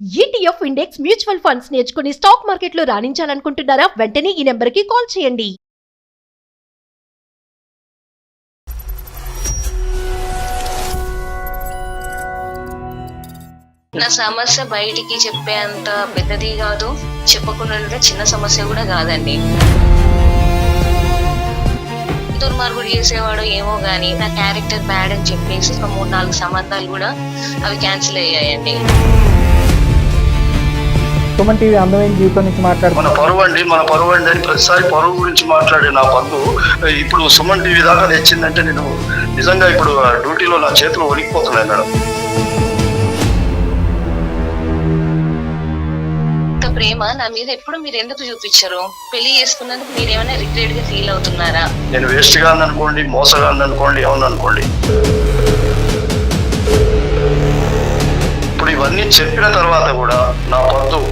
ETF index mutual funds నేర్చుకుని stock మార్కెట్లో రాణించాలనుకుంటున్నారా? వెంటనే ఈ నెంబర్కి కాల్ చేయండి. నా సమస్య బయటికి చెప్పేంత పెద్దది కాదు, చెప్పకుండా ఉంటే చిన్న సమస్య కూడా కాదండి. దుర్మార్గుడు చేసేవాడు ఏమో గానీ నా క్యారెక్టర్ బ్యాడ్ అని చెప్పేసి ఒక 3-4 సంబంధాలు కూడా అవి క్యాన్సిల్ అయ్యాయండి. సుమన్ టీవీ అందమైన జీవితం నుంచి మన పరువు అండి అని ప్రతిసారి పరువు గురించి మాట్లాడే నా బంధు ఇప్పుడు సుమన్ టీవీ దాకా తెచ్చిందంటే నేను నిజంగా ఇప్పుడు డ్యూటీలో నా చేతులు వణికిపోతున్నాయి మేడం. ప్రేమ నా మీద ఎప్పుడు మీరు ఎందుకు చూపించరు? పెళ్లి చేసుకున్నందుకు మీరు ఏమైనా రిగ్రెట్ గా ఫీల్ అవుతున్నారా? నేను వేస్ట్ గా అనుకోండి, మోసగా అనుకోండి, ఏమన్నా అనుకోండి, ఇప్పుడు ఇవన్నీ చెప్పిన తర్వాత కూడా నా పొద్దు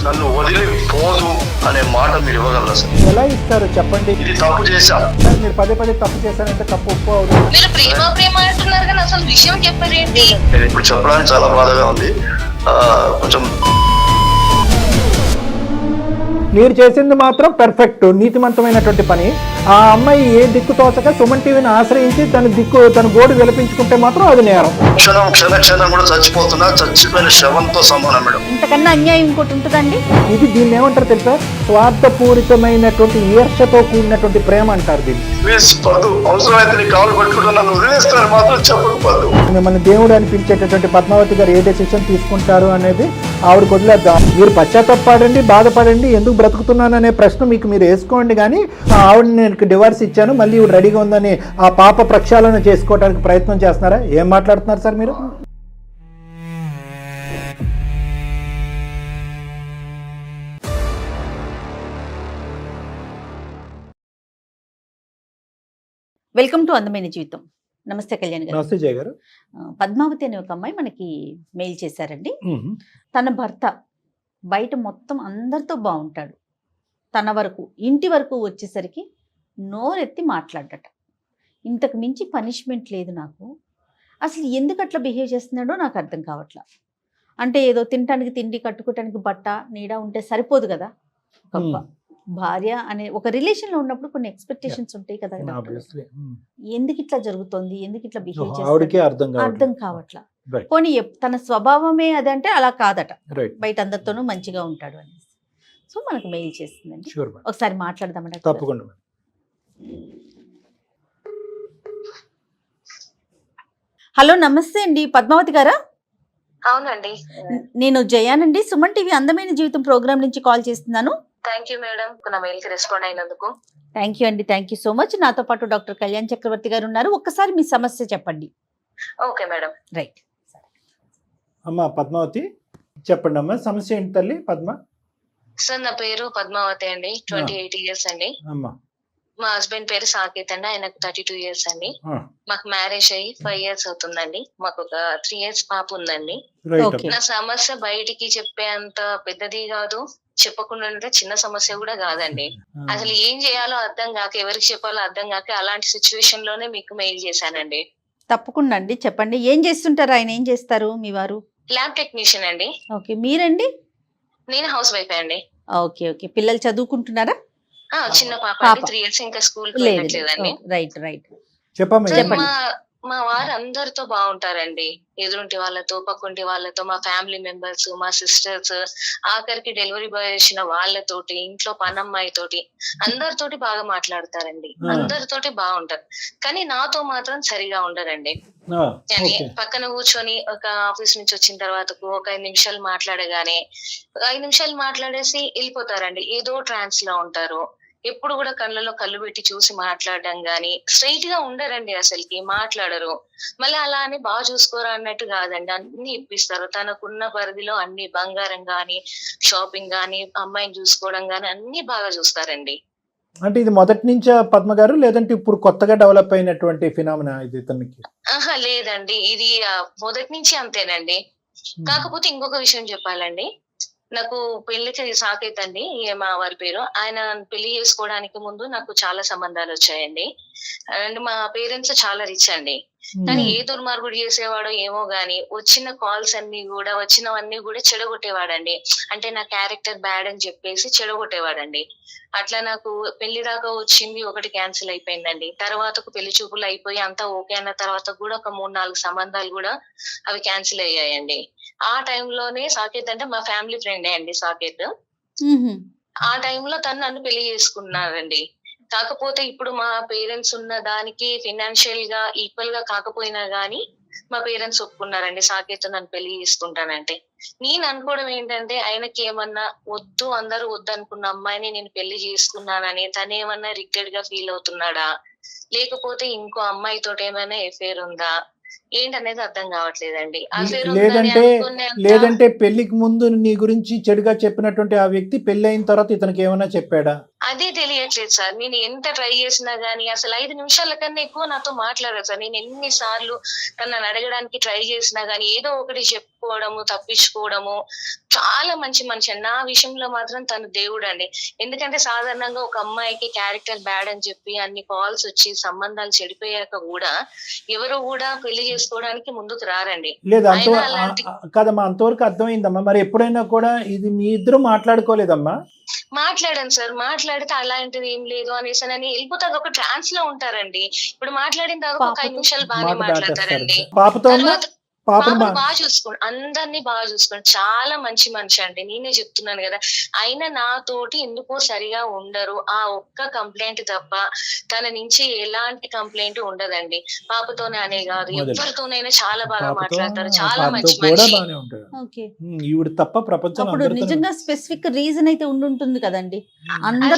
నన్ను వదిలి పోదు అనే మాట మీరు ఇవ్వగలరా సార్? ఎలా ఇస్తారు చెప్పండి. ఇది తప్పు చేశా, మీరు పదే తప్పు చేశారంటే తప్పు ఒప్పు అవుతుంది. మీరు ప్రేమ అంటున్నారు కానీ అసలు విషయం చెప్పరేంటి? నేను ఇప్పుడు చెప్పడానికి చాలా బాధగా ఉంది. కొంచెం మీరు చేసింది మాత్రం పర్ఫెక్ట్, నీతిమంతమైనటువంటి పని. ఆ అమ్మాయి ఏ దిక్కు తోచక సుమన్ టీవీని ఆశ్రయించి తన గోడు విలపించుకుంటే మాత్రం అది నేరం. క్షణం కూడా చచ్చిపోతున్నా, చచ్చిపోయిన శవంతో సమానం మేడం. ఇంతకన్నా అన్యాయం ఇంకోటి ఉంటుందండి. ఇది దీన్ని ఏమంటారు తెలుసా? స్వార్థపూరితమైనటువంటి ఈర్ష్యతో కూడినటువంటి ప్రేమ అంటారు దీన్ని. ప్లీజ్ పద్దు, అవసరమైతే నీ కాలు పట్టుకుంటూ నన్ను వదిలేస్తాను మాత్రం చెప్పకపోదు. మిమ్మల్ని దేవుడు అనిపించేటటువంటి పద్మావతి గారు ఏ డెసిషన్ తీసుకుంటారు అనేది ఆవిడకి వదిలేద్దాం. మీరు పశ్చాత్తాపడండి, బాధపడండి, ఎందుకు బ్రతుకుతున్నాను అనే ప్రశ్న మీకు మీరు వేసుకోండి. కానీ ఆవిడ నేను డివోర్స్ ఇచ్చాను, మళ్ళీ ఇవి రెడీగా ఉందని ఆ పాప ప్రక్షాళన చేసుకోవడానికి ప్రయత్నం చేస్తున్నారా? ఏం మాట్లాడుతున్నారు సార్ మీరు? వెల్కమ్ టు అందమైన జీవితం. నమస్తే కళ్యాణ్ గారు. నమస్తే జయ గారు. పద్మావతి అనే ఒక అమ్మాయి మనకి మెయిల్ చేశారండి. తన భర్త బయట మొత్తం అందరితో బాగుంటాడు, తన వరకు ఇంటి వరకు వచ్చేసరికి నోరెత్తి మాట్లాడట. ఇంతకు మించి పనిష్మెంట్ లేదు నాకు. అసలు ఎందుకు అట్లా బిహేవ్ చేస్తున్నాడో నాకు అర్థం కావట్లా. అంటే ఏదో తినటానికి తిండి, కట్టుకోవటానికి బట్ట నీడ ఉంటే సరిపోదు కదా. ఒక భార్య అనే ఒక రిలేషన్లో ఉన్నప్పుడు కొన్ని ఎక్స్పెక్టేషన్స్ ఉంటాయి కదా. ఎందుకు ఇట్లా జరుగుతుంది, ఎందుకు ఇట్లా బిహేవ్ చేస్తాడు అర్థం కావట్లా. పోనీ తన స్వభావమే అదంటే అలా కాదట, బయట అందరితోనూ మంచిగా ఉంటాడు అనేసి. సో మనకు మెయిల్ చేస్తుందండి, ఒకసారి మాట్లాడదామంటే. తప్పకుండా. హలో, నమస్తే అండి, పద్మావతి గారా? అవునండి, నేను జయానండి, సుమన్ టీవీ అందమైన జీవితం ప్రోగ్రామ్ నుంచి కాల్ చేస్తున్నాను. థ్యాంక్ యూ మేడం, నా మెయిల్ కి రెస్పాండ్ అయినందుకు. థ్యాంక్ యూ అండి, థ్యాంక్ యూ సో మచ్. నాతో పాటు డాక్టర్ కళ్యాణ్ చక్రవర్తి గారు ఉన్నారు. ఒక్కసారి మీ సమస్య చెప్పండి. Okay madam. రైట్. అమ్మా పద్మావతి చెప్పండి అమ్మా, సమస్య ఏంటి తల్లి? పద్మ సార్, నా పేరు పద్మావతి అండి, 28 ఇయర్స్ అండి. మా హస్బెండ్ పేరు సాకేత్ అండి, ఆయనకు 32 ఇయర్స్ అండి. మాకు మ్యారేజ్ అయ్యి 5 ఇయర్స్ అవుతుందండి. మాకు ఒక 3 ఇయర్స్ పాప ఉందండి. నా సమస్య బయటికి చెప్పేంత పెద్దది కాదు, చెప్పకుండా ఉంటే చిన్న సమస్య కూడా కాదండి. అసలు ఏం చేయాలో అర్థం కాక, ఎవరికి చెప్పాలో అర్థం కాక అలాంటి సిచ్యువేషన్ లోనే మీకు మెయిల్ చేశానండి. తప్పకుండా అండి, చెప్పండి. ఏం చేస్తుంటారు ఆయన? ఏం చేస్తారు మీ వారు? ల్యాబ్ టెక్నీషియన్ అండి. ఓకే, మీరండి? నేను హౌస్ వైఫ్ అండి. ఓకే ఓకే, పిల్లలు చదువుకుంటున్నారా? చిన్న పాప 3 ఇయర్స్, ఇంకా స్కూల్ వెళ్ళట్లేదండి. రైట్ రైట్, చెప్పండి. మా వారు అందరితో బాగుంటారండి, ఎదురుంటి వాళ్ళతో, పక్కుంటి వాళ్ళతో, మా ఫ్యామిలీ మెంబర్స్, మా సిస్టర్స్, ఆఖరికి డెలివరీ బాయ్ వచ్చిన వాళ్ళతోటి, ఇంట్లో పనమ్మాయి తోటి, అందరితోటి బాగా మాట్లాడతారండి, అందరితోటి బాగుంటారు. కానీ నాతో మాత్రం సరిగా ఉండరండి. పక్కన కూర్చొని ఒక ఆఫీస్ నుంచి వచ్చిన తర్వాత ఒక 5 నిమిషాలు మాట్లాడగానే 5 నిమిషాలు మాట్లాడేసి వెళ్ళిపోతారండి. ఏదో ట్రాన్స్ లో ఉంటారు. ఎప్పుడు కూడా కళ్ళలో కళ్ళు పెట్టి చూసి మాట్లాడడం గాని, స్ట్రైట్ గా ఉండరండి, అసలుకి మాట్లాడరు. మళ్ళీ అలా అని బాగా చూసుకోరా అన్నట్టు కాదండి, అన్ని ఇప్పిస్తారు. తనకున్న పరిధిలో అన్ని, బంగారం గాని, షాపింగ్ గాని, అమ్మాయిని చూసుకోవడం గాని అన్ని బాగా చూస్తారండి. అంటే ఇది మొదటి నుంచా పద్మ గారు, లేదంటే ఇప్పుడు కొత్తగా డెవలప్ అయినటువంటి ఫినామినా ఇది తనకి? లేదండి, ఇది మొదటి నుంచి అంతేనండి. కాకపోతే ఇంకొక విషయం చెప్పాలండి, నాకు పెళ్లికి సాకేత్ అండి మా వారి పేరు. ఆయన పెళ్లి చేసుకోవడానికి ముందు నాకు చాలా సంబంధాలు వచ్చాయండి. అండ్ మా పేరెంట్స్ చాలా రిచ్ అండి. కానీ ఏ దుర్మార్గుడు చేసేవాడో ఏమో గాని వచ్చిన కాల్స్ అన్ని కూడా వచ్చినవన్నీ కూడా చెడగొట్టేవాడండి. అంటే నా క్యారెక్టర్ బ్యాడ్ అని చెప్పేసి చెడగొట్టేవాడండి. అట్లా నాకు పెళ్లి దాకా వచ్చింది ఒకటి క్యాన్సిల్ అయిపోయిందండి. తర్వాతకు పెళ్లి చూపులు అయిపోయి అంతా ఓకే అన్న తర్వాత కూడా ఒక 3-4 సంబంధాలు కూడా అవి క్యాన్సిల్ అయ్యాయండి. ఆ టైంలోనే సాకేత్ అంటే మా ఫ్యామిలీ ఫ్రెండే అండి సాకేత్. ఆ టైంలో తను నన్ను పెళ్లి చేసుకున్నారండి. కాకపోతే ఇప్పుడు మా పేరెంట్స్ ఉన్న దానికి ఫైనాన్షియల్ గా ఈక్వల్ గా కాకపోయినా గానీ మా పేరెంట్స్ ఒప్పుకున్నారండి సాకేత్ నన్ను పెళ్లి చేసుకుంటానంటే. నేను అనుకోవడం ఏంటంటే ఆయనకి ఏమన్నా వద్దు అందరూ వద్దు అనుకున్న అమ్మాయిని నేను పెళ్లి చేసుకున్నానని తనేమన్నా రిగ్రెట్ గా ఫీల్ అవుతున్నాడా, లేకపోతే ఇంకో అమ్మాయితో ఏమైనా ఎఫేర్ ఉందా ఏంటనేది అర్థం కావట్లేదండి. అఫేర్ లేదంటే పెళ్లికి ముందు నీ గురించి చెడుగా చెప్పినటువంటి ఆ వ్యక్తి పెళ్లి అయిన తర్వాత ఇతనికి ఏమైనా చెప్పాడా? అదే తెలియట్లేదు సార్. నేను ఎంత ట్రై చేసినా గానీ అసలు 5 నిమిషాల కన్నా ఎక్కువ నాతో మాట్లాడరు సార్. నేను ఎన్నిసార్లు తనని అడగడానికి ట్రై చేసినా గానీ ఏదో ఒకటి చెప్పుకోవడము, తప్పించుకోవడము. చాలా మంచి మనిషి అండి. నా విషయంలో మాత్రం తను దేవుడు అండి. ఎందుకంటే సాధారణంగా ఒక అమ్మాయికి క్యారెక్టర్ బ్యాడ్ అని చెప్పి అన్ని కాల్స్ వచ్చి సంబంధాలు చెడిపోయాక కూడా ఎవరు కూడా పెళ్లి చేసుకోవడానికి ముందుకు రారండి. లేదు కదమ్మా, అంతవరకు అర్థమైందమ్మా. మరి ఎప్పుడైనా కూడా ఇది మీ ఇద్దరు మాట్లాడుకోలేదమ్మా? మాట్లాడాను సార్. మాట్లాడితే అలాంటిది ఏం లేదు అనేసి అని వెళ్ళిపోతే ఒక ట్రాన్స్ లో ఉంటారండి. ఇప్పుడు మాట్లాడిన తర్వాత ఒక 5 నిమిషాలు బాగానే మాట్లాడతారండి. పాపను బాగా చూసుకోండి, అందరినీ బాగా చూసుకోండి. చాలా మంచి మనిషి అండి, నేనే చెప్తున్నాను కదా. అయినా నాతోటి ఎందుకో సరిగా ఉండరు. ఆ ఒక్క కంప్లైంట్ తప్ప తన నుంచి ఎలాంటి కంప్లైంట్ ఉండదండి. పాపతోనే అనే కాదు, ఎవరితోనైనా చాలా బాగా మాట్లాడతారు. చాలా మంచి మనిషి. నిజంగా స్పెసిఫిక్ రీజన్ అయితే ఉంటుంది కదండి.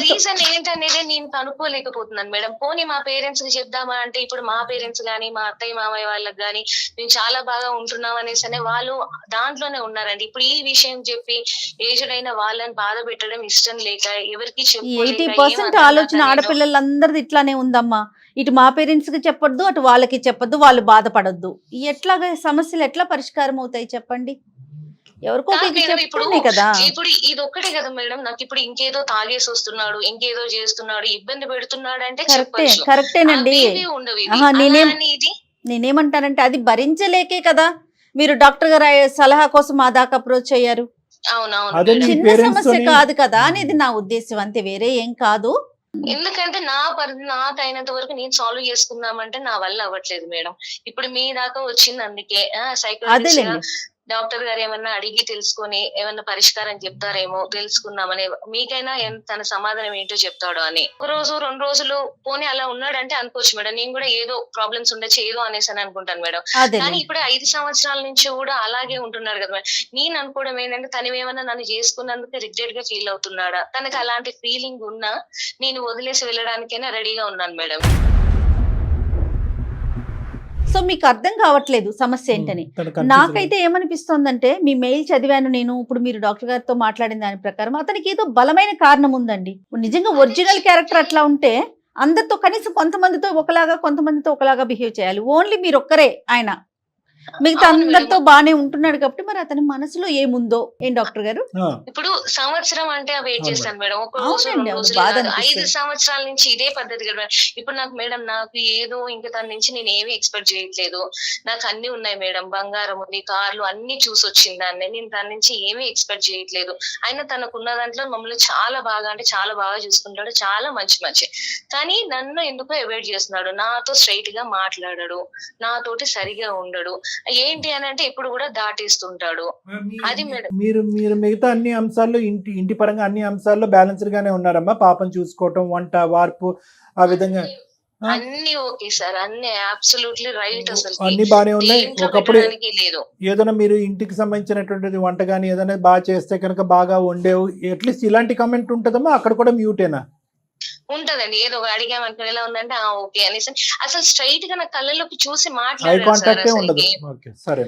రీజన్ ఏంటనేది నేను కనుక్కోలేకపోతున్నాను మేడం. పోనీ మా పేరెంట్స్ కి చెప్దామా అంటే ఇప్పుడు మా పేరెంట్స్ గానీ మా అత్తయ్య మామయ్య వాళ్ళకి గానీ నేను చాలా బాగా ఉంటున్నాం అనేసి వాళ్ళు దాంట్లోనే ఉన్నారండి. ఇప్పుడు ఈ విషయం చెప్పి ఏజ్డ్ అయిన వాళ్ళని బాధ పెట్టడం ఇష్టం లేక ఎవరికి 80% ఆలోచన ఆడపిల్లలందరిది ఇట్లానే ఉందమ్మా. ఇటు మా పేరెంట్స్ కి చెప్పొద్దు, అటు వాళ్ళకి చెప్పొద్దు, వాళ్ళు బాధపడొద్దు. ఎట్లాగా సమస్యలు ఎట్లా పరిష్కారం అవుతాయి చెప్పండి? ఎవరికో ఇప్పుడు ఇది ఒక్కటే కదా మేడం. నాకు ఇప్పుడు ఇంకేదో తాగేసి వస్తున్నాడు, ఇంకేదో చేస్తున్నాడు, ఇబ్బంది పెడుతున్నాడు అంటే కరెక్టేనండి. నేనేమంటానంటే అది భరించలేకే కదా మీరు డాక్టర్ గారు సలహా కోసం మా దాకా అప్రోచ్ అయ్యారు. చిన్న సమస్య కాదు కదా అనేది నా ఉద్దేశం, అంతే, వేరే ఏం కాదు. ఎందుకంటే నాకు అయినంత వరకు నేను సాల్వ్ చేసుకుందామంటే నా వల్ల అవ్వట్లేదు మేడం. ఇప్పుడు మీ దాకా వచ్చింది అందుకే సైకాలజిస్ట్ డాక్టర్ గారు ఏమన్నా అడిగి తెలుసుకొని ఏమన్నా పరిష్కారం చెప్తారేమో తెలుసుకుందామని. మీకైనా తన సమాధానం ఏంటో చెప్తాడు అని. ఒక రోజు 2 రోజులు పోనీ అలా ఉన్నాడంటే అనుకోవచ్చు మేడం. నేను కూడా ఏదో ప్రాబ్లమ్స్ ఉండొచ్చు ఏదో అనేసి అని అనుకుంటాను మేడం. కానీ ఇప్పుడు 5 సంవత్సరాల నుంచి కూడా అలాగే ఉంటున్నాడు కదా మేడం. నేను అనుకోవడం ఏంటంటే తను ఏమన్నా నన్ను చేసుకున్నందుకు రిగ్రెట్ గా ఫీల్ అవుతున్నాడా, తనకి అలాంటి ఫీలింగ్ ఉన్నా నేను వదిలేసి వెళ్ళడానికైనా రెడీగా ఉన్నాను మేడం. సో మీకు అర్థం కావట్లేదు సమస్య ఏంటని. నాకైతే ఏమనిపిస్తోందంటే మీ మెయిల్ చదివాను నేను. ఇప్పుడు మీరు డాక్టర్ గారితో మాట్లాడిన దాని ప్రకారం అతనికి ఏదో బలమైన కారణం ఉందండి. నిజంగా ఒరిజినల్ క్యారెక్టర్ అట్లా ఉంటే అందరితో కనీసం కొంతమందితో ఒకలాగా కొంతమందితో ఒకలాగా బిహేవ్ చేయాలి. ఓన్లీ మీరు ఒక్కరే ఆయన, మిగతా అందరితో బానే ఉంటున్నాడు కాబట్టి మరి అతని మనసులో ఏముందో ఏం డాక్టర్ గారు? ఇప్పుడు సంవత్సరం అంటే వెయిట్ చేస్తాను మేడం. ఒక రోజు 5 సంవత్సరాల నుంచి ఇదే పద్ధతి కదా. ఇప్పుడు నాకు మేడం నాకు ఏదో ఇంకా తన నుంచి నేను ఏమి ఎక్స్పెక్ట్ చేయట్లేదు. నాకు అన్ని ఉన్నాయి మేడం, బంగారం ఉంది, కార్లు అన్ని చూసి వచ్చింది దాన్ని. నేను తన నుంచి ఏమీ ఎక్స్పెక్ట్ చేయట్లేదు. అయినా తనకున్న దాంట్లో మమ్మల్ని చాలా బాగా అంటే చాలా బాగా చూసుకుంటాడు. చాలా మంచి కానీ నన్ను ఎందుకో అవాయిడ్ చేస్తున్నాడు. నాతో స్ట్రైట్ గా మాట్లాడాడు, నాతోటి సరిగా ఉండడు. ఏంటి అని అంటే ఇప్పుడు కూడా దాటిస్తుంటాడు. అది మీరు మిగతా అన్ని అంశాల్లో ఇంటి పరంగా అన్ని అంశాల్లో బ్యాలెన్స్డ్ గానే ఉన్నారమ్మా? పాపం చూసుకోవటం, వంట, వార్పు, ఆ విధంగా అన్ని ఓకే సార్, అన్ని అబ్సల్యూట్లీ రైట్. అసలు అన్ని బానే ఉన్నాయి. ఒకప్పుడు ఏదైనా మీరు ఇంటికి సంబంధించినటువంటి వంట గానీ ఏదైనా బాగా చేస్తే కనుక బాగా వండేవు అట్లీస్ట్ ఇలాంటి కామెంట్ ఉంటదమ్మా? అక్కడ కూడా మ్యూటేనా? ఉంటదండి. ఏదో అడిగామనుకుని ఎలా ఉందంటే ఓకే అనేసి అసలు స్ట్రైట్ గా నా కళ్ళలోకి చూసి మాట్లాడారు.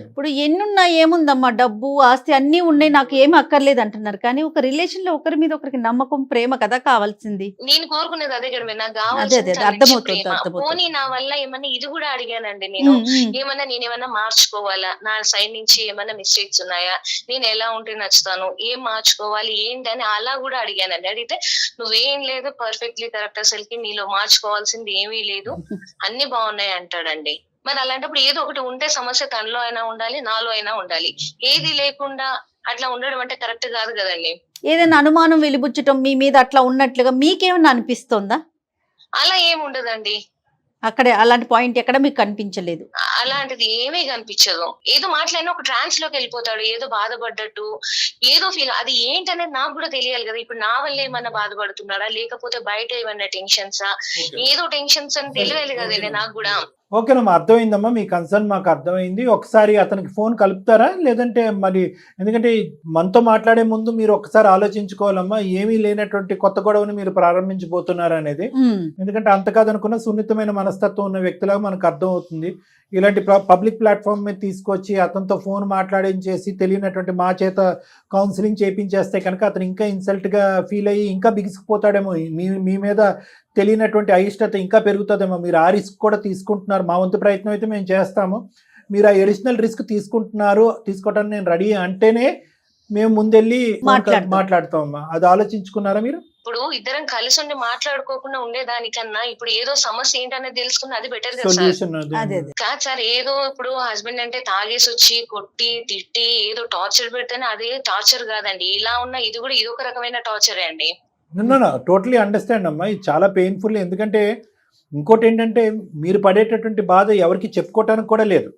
ఇప్పుడు ఎన్నున్నా ఏముందమ్మా, డబ్బు ఆస్తి అన్ని ఉన్నాయి, నాకు ఏమి అక్కర్లేదు అంటున్నారు. కానీ ఒక రిలేషన్ లో ఒకరి మీద ఒకరికి నమ్మకం, ప్రేమ కదా కావాల్సింది. నేను కోరుకునేది అదే కదా, నాకు కావాల్సింది పోనీ నా వల్ల ఏమన్నా ఇది కూడా అడిగానండి నేను. నేనేమన్నా మార్చుకోవాలా, నా సైడ్ నుంచి ఏమన్నా మిస్టేక్స్ ఉన్నాయా, నేను ఎలా ఉంటే నచ్చుతాను, ఏం మార్చుకోవాలి ఏంటి అని అలా కూడా అడిగానండి. అడిగితే నువ్వేం లేదు, పర్ఫెక్ట్లీ కరెక్ట్, అసలుకి నీలో మార్చుకోవాల్సింది ఏమీ లేదు, అన్ని బాగున్నాయి అంటాడండి. మరి అలాంటప్పుడు ఏదో ఒకటి ఉంటే సమస్య తనలో అయినా ఉండాలి, నాలో అయినా ఉండాలి. ఏది లేకుండా అట్లా ఉండడం అంటే కరెక్ట్ కాదు కదండి. ఏదైనా అనుమానం వెలిబుచ్చటం మీ మీద అట్లా ఉన్నట్లుగా మీకేమన్నా అనిపిస్తుందా? అలా ఏమి ఉండదండి. అక్కడే అలాంటి పాయింట్ ఎక్కడ మీకు కనిపించలేదు? అలాంటిది ఏమీ కనిపించదు. ఏదో మాట్లాడినా ఒక ట్రాన్స్ లోకి వెళ్ళిపోతాడు, ఏదో బాధపడ్డట్టు, ఏదో ఫీల్. అది ఏంటనేది నాకు కూడా తెలియాలి కదా. ఇప్పుడు నా వల్ల ఏమన్నా బాధపడుతున్నాడా, లేకపోతే బయట ఏమన్నా టెన్షన్సా, ఏదో టెన్షన్స్ అని తెలియాలి కదండి నాకు కూడా. ఓకేనమ్మా, అర్థమైందమ్మా, మీ కన్సర్న్ మాకు అర్థమైంది. ఒకసారి అతనికి ఫోన్ కలుపుతారా? లేదంటే మరి, ఎందుకంటే మనతో మాట్లాడే ముందు మీరు ఒకసారి ఆలోచించుకోవాలమ్మా, ఏమీ లేనటువంటి కొత్త గొడవని మీరు ప్రారంభించబోతున్నారు అనేది. ఎందుకంటే అంత కాదనుకున్న సున్నితమైన మనస్తత్వం ఉన్న వ్యక్తులాగా మనకు అర్థం అవుతుంది. ఇలాంటి పబ్లిక్ ప్లాట్ఫామ్ మీద తీసుకొచ్చి అతనితో ఫోన్ మాట్లాడించేసి తెలియనటువంటి మా చేత కౌన్సిలింగ్ చేయించేస్తే కనుక అతను ఇంకా ఇన్సల్ట్గా ఫీల్ అయ్యి ఇంకా బిగిసిపోతాడేమో. మీ మీద తెలియనటువంటి అయిష్టత ఇంకా పెరుగుతుందేమో. మీరు ఆ రిస్క్ కూడా తీసుకుంటున్నారు. మా వంతు ప్రయత్నం అయితే మేము చేస్తాము. మీరు ఆ ఎడిషనల్ రిస్క్ తీసుకోవటానికి నేను రెడీ అంటేనే మేము ముందెళ్ళి మాట్లాడతామమ్మా. అది ఆలోచించుకున్నారా మీరు? ఇప్పుడు ఇద్దరం కలిసి ఉండి మాట్లాడుకోకుండా ఉండేదానికన్నా ఇప్పుడు ఏదో సమస్య ఏంటనేది తెలుసుకుని అది బెటర్ కదా సార్. సొల్యూషన్ కాదు సార్, ఏదో ఇప్పుడు హస్బెండ్ అంటే తాగేసి వచ్చి కొట్టి తిట్టి ఏదో టార్చర్ పెడితేనే అదే టార్చర్ కాదండి. ఇలా ఉన్న ఇది కూడా ఇదొక రకమైన టార్చరే అండి. టోటలీ అండర్స్టాండ్ అమ్మా, ఇది చాలా పెయిన్ఫుల్. ఎందుకంటే ఇంకోటి ఏంటంటే మీరు పడేటటువంటి బాధ ఎవరికి చెప్పుకోవటానికి కూడా లేదు.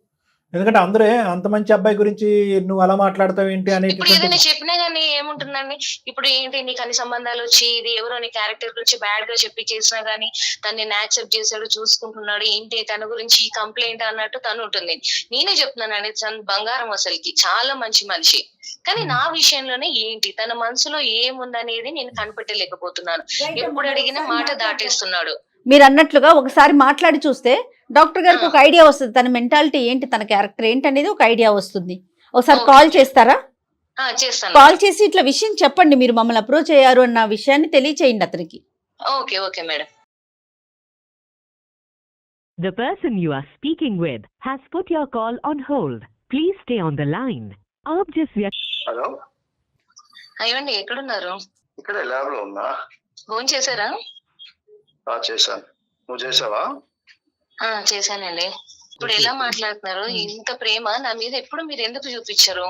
ఎందుకంటే అందరూ అంత మంచి అబ్బాయి గురించి నువ్వు అలా మాట్లాడతావు ఏంటి అనేది. ఇప్పుడు ఏదైనా చెప్పినా గానీ ఏముంటుందండి, ఇప్పుడు ఏంటి నీకు అన్ని సంబంధాలు వచ్చి ఇది ఎవరో నీ క్యారెక్టర్ గురించి బ్యాడ్ గా చెప్పి చేసినా గానీ తను యాక్సెప్ట్ చేశాడు, చూసుకుంటున్నాడు, ఏంటి తన గురించి ఈ కంప్లైంట్ అన్నట్టు తను ఉంటుంది. నేనే చెప్తున్నానండి, తను బంగారం, అసలుకి చాలా మంచి మనిషి. కానీ నా విషయంలోనే ఏంటి తన మనసులో ఏముందనేది నేను కనిపెట్టలేకపోతున్నాను. ఎప్పుడు అడిగినా మాట దాటేస్తున్నాడు. మీరు అన్నట్లుగా ఒకసారి మాట్లాడి చూస్తే డాక్టర్ గారికి ఒక ఐడియా వస్తుంది. తన మెంటాలిటీ ఏంటి, తన క్యారెక్టర్ ఏంటి అనేది ఒక ఐడియా వస్తుంది. ఒకసారి కాల్ చేస్తారా? చేస్తాను. కాల్ చేసి ఇట్లా విషయం చెప్పండి, మీరు మమ్మల్ని అప్రోచ్ అయ్యారు అన్న విషయాన్ని తెలియచేయండి అతనికి. Okay okay madam. The person you are speaking with has put your call on hold. Please stay on the line. आप जिस व्यक्ति హలో, అయ్యండి ఎక్కడున్నారు? ఇక్కడ ల్యాబ్ లో ఉన్నా. ఫోన్ చేశారా? చేశాను. నువ్వు చేసావా? చేశానండి. ఇప్పుడు ఎలా మాట్లాడుతున్నారు? ఇంత ప్రేమ నా మీద ఎప్పుడు మీరు ఎందుకు చూపించారు?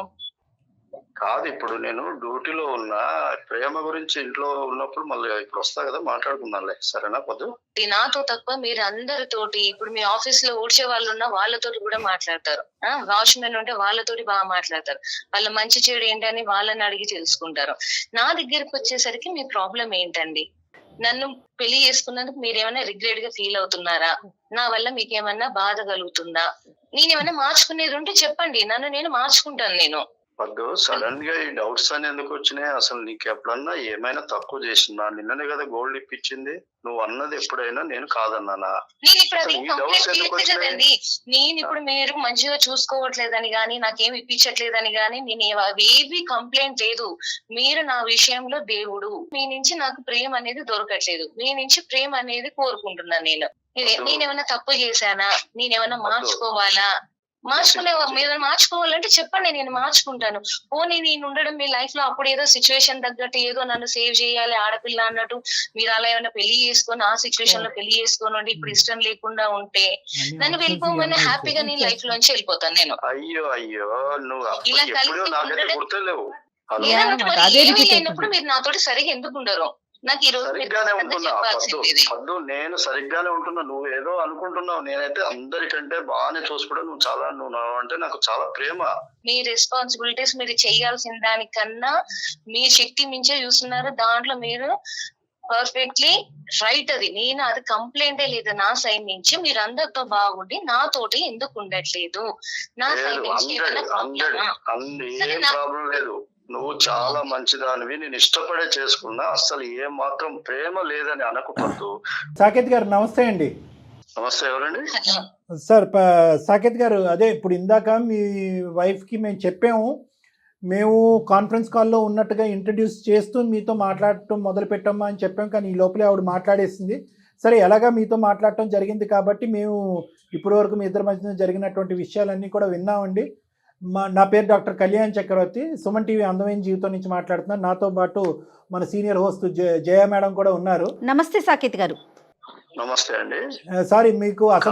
కాదు, ఇప్పుడు నేను డ్యూటీలో ఉన్నా. ప్రేమ గురించి ఇంట్లో ఉన్నప్పుడు మళ్ళీ ఇప్పుడు వస్తా కదా, మాట్లాడుకుందాంలే, సరేనా? పొద్దు నాతో తక్కువ మీరు అందరితోటి, ఇప్పుడు మీ ఆఫీస్ లో ఊడ్చే వాళ్ళు ఉన్నా వాళ్ళతోటి కూడా మాట్లాడతారు, వాచ్మెన్ ఉంటే వాళ్ళతోటి బాగా మాట్లాడతారు, వాళ్ళ మంచి చెడు ఏంటని వాళ్ళని అడిగి తెలుసుకుంటారు. నా దగ్గరికి వచ్చేసరికి మీ ప్రాబ్లం ఏంటండి? నన్ను పెళ్లి చేసుకున్నందుకు మీరేమైనా రిగ్రెట్ గా ఫీల్ అవుతున్నారా? నా వల్ల మీకేమన్నా బాధ కలుగుతుందా? నేనేమైనా మార్చుకునేది ఉంటే చెప్పండి, నేను మార్చుకుంటాను. నేను వద్దు, సడన్ గా ఈ డౌట్స్ అని ఎందుకు వచ్చినాయి? అసలు నీకు ఎప్పుడన్నా ఏమైనా తక్కువ చేసినా? నిన్ననే కదా గోల్డ్ ఇప్పించింది. నువ్వు అన్నది ఎప్పుడైనా నేను కాదన్నానా? నేను ఇప్పుడు అది కంప్లైంట్ చేయలేదు కదండి. నేను ఇప్పుడు మీరు మంచిగా చూసుకోవట్లేదని గానీ నాకేం ఇప్పించట్లేదని గానీ నేను అవేవి కంప్లైంట్ లేదు. మీరు నా విషయంలో దేవుడు. మీ నుంచి నాకు ప్రేమ అనేది దొరకట్లేదు, మీ నుంచి ప్రేమ అనేది కోరుకుంటున్నాను. నేనేమన్నా తప్పు చేశానా? నేనేమన్నా మార్చుకోవాలా? మీరు మార్చుకోవాలంటే చెప్పండి, నేను మార్చుకుంటాను. పోనీ నేను ఉండడం మీ లైఫ్ లో అప్పుడు ఏదో సిచ్యువేషన్ తగ్గట్టు ఏదో నన్ను సేవ్ చేయాలి ఆడపిల్ల అన్నట్టు మీరు అలా ఏమైనా పెళ్లి చేసుకొని ఆ సిచ్యువేషన్ లో పెళ్లి చేసుకొని ఇప్పుడు ఇష్టం లేకుండా ఉంటే నన్ను వెళ్ళిపోమని హ్యాపీగా నేను లైఫ్ లోంచి వెళ్ళిపోతాను. నేను అయ్యో అయ్యో, నువ్వు ఇలా కలిసి గుర్తులేవు. ఏమీ లేనప్పుడు మీరు నాతోటి సరిగా ఎందుకు ఉండరు? నాకు ఈ రోజు సరిగ్గానే ఉంటున్నా పద్దు, నేను సరిగ్గానే ఉంటున్నా. నువ్వు ఏదో అనుకుంటున్నావు. నేనైతే అందరికంటే బాగానే చూసుకోవడం. నువ్వు అంటే నాకు చాలా ప్రేమ. మీ రెస్పాన్సిబిలిటీస్ మీరు చేయాల్సిన దానికన్నా మీ శక్తి మించే చూస్తున్నారు. దాంట్లో మీరు పర్ఫెక్ట్లీ రైట్. అది అది కంప్లైంటే లేదు నా సైడ్ నుంచి. మీరు అందరితో బాగుండి నాతోటి ఎందుకు ఉండట్లేదు? నా సైడ్ నుంచి ఏమైనా ప్రాబ్లం లేదు. నువ్వు చాలా మంచిదానివి, నేను ఇష్టపడే చేసుకున్నా. అసలు ఏ మాత్రం ప్రేమ లేదని అనకపోతూ. సాకేత్ గారు నమస్తే అండి. నమస్తే, ఎవరండి? సార్ సాకేత్ గారు, అదే ఇప్పుడు ఇందాక మీ వైఫ్కి మేము చెప్పాము, మేము కాన్ఫరెన్స్ కాల్లో ఉన్నట్టుగా ఇంట్రడ్యూస్ చేస్తూ మీతో మాట్లాడటం మొదలు పెట్టామా అని చెప్పాం. కానీ ఈ లోపలే ఆవిడ మాట్లాడేసింది. సరే, ఎలాగా మీతో మాట్లాడటం జరిగింది కాబట్టి మేము ఇప్పటి వరకు మీ ఇద్దరి మధ్యన జరిగినటువంటి విషయాలన్నీ కూడా విన్నామండి. నా పేరు డాక్టర్ కళ్యాణ్ చక్రవర్తి, సుమన్ టీవీ అందమైన జీవితం నుంచి మాట్లాడుతున్నాను. నాతో పాటు మన సీనియర్ హోస్ట్ జయ మేడం కూడా ఉన్నారు. నమస్తే సాకేత్ గారు. నమస్తే అండి. సారీ, మీకు అది-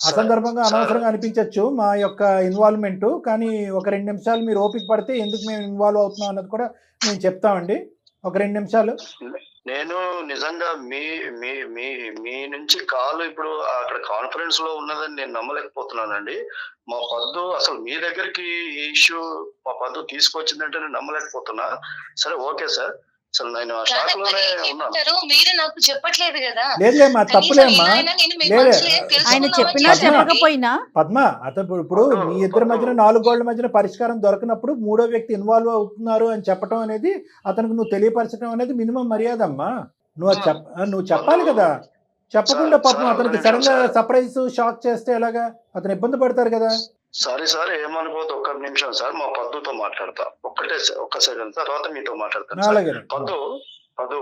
అసందర్భంగా సార్, అనవసరంగా అనిపించవచ్చు మా యొక్క ఇన్వాల్వ్మెంట్, కానీ ఒక 2 నిమిషాలు మీరు ఓపిక పడితే ఎందుకు మేము ఇన్వాల్వ్ అవుతున్నాం అన్నది కూడా మేము చెప్తామండి. ఒక 2 నిమిషాలు. నేను నిజంగా మీ మీ మీ మీ నుంచి కాల్ ఇప్పుడు అక్కడ కాన్ఫరెన్స్ లో ఉన్నదని నేను నమ్మలేకపోతున్నానండి. మా పద్దు అసలు మీ దగ్గరికి ఈ ఇష్యూ మా పద్దు తీసుకొచ్చిందంటే నేను నమ్మలేకపోతున్నా. సరే, ఓకే సార్. అసలు నేను ఆ షాక్ లోనే ఉన్నాను. మీరు నాకు చెప్పట్లేదు కదా. లేదులేమ్మా, తప్పులేమ్మా. ఆయన చెప్పినా పద్మ. చెప్పకపోయినా పద్మ, అతను ఇప్పుడు మీ ఇద్దరి మధ్యన 4 గోళ్ల మధ్యన పరిష్కారం దొరకనప్పుడు 3వ వ్యక్తి ఇన్వాల్వ్ అవుతున్నారు అని చెప్పడం అనేది, అతనికి నువ్వు తెలియపరచడం అనేది మినిమం మర్యాద అమ్మా. నువ్వు చెప్పాలి కదా. చెప్పకుండా పాపం అతనికి సడన్ గా సర్ప్రైజ్ షాక్ చేస్తే ఎలాగా? అతను ఇబ్బంది పడతారు కదా. సారీ సార్, ఏమనుకోవద్దు. ఒక్క నిమిషం సార్, మా పద్దుతో మాట్లాడతా. ఒక్క సెకండ్, తర్వాత మీతో మాట్లాడతాను. అలాగే. పద్దు పద్దు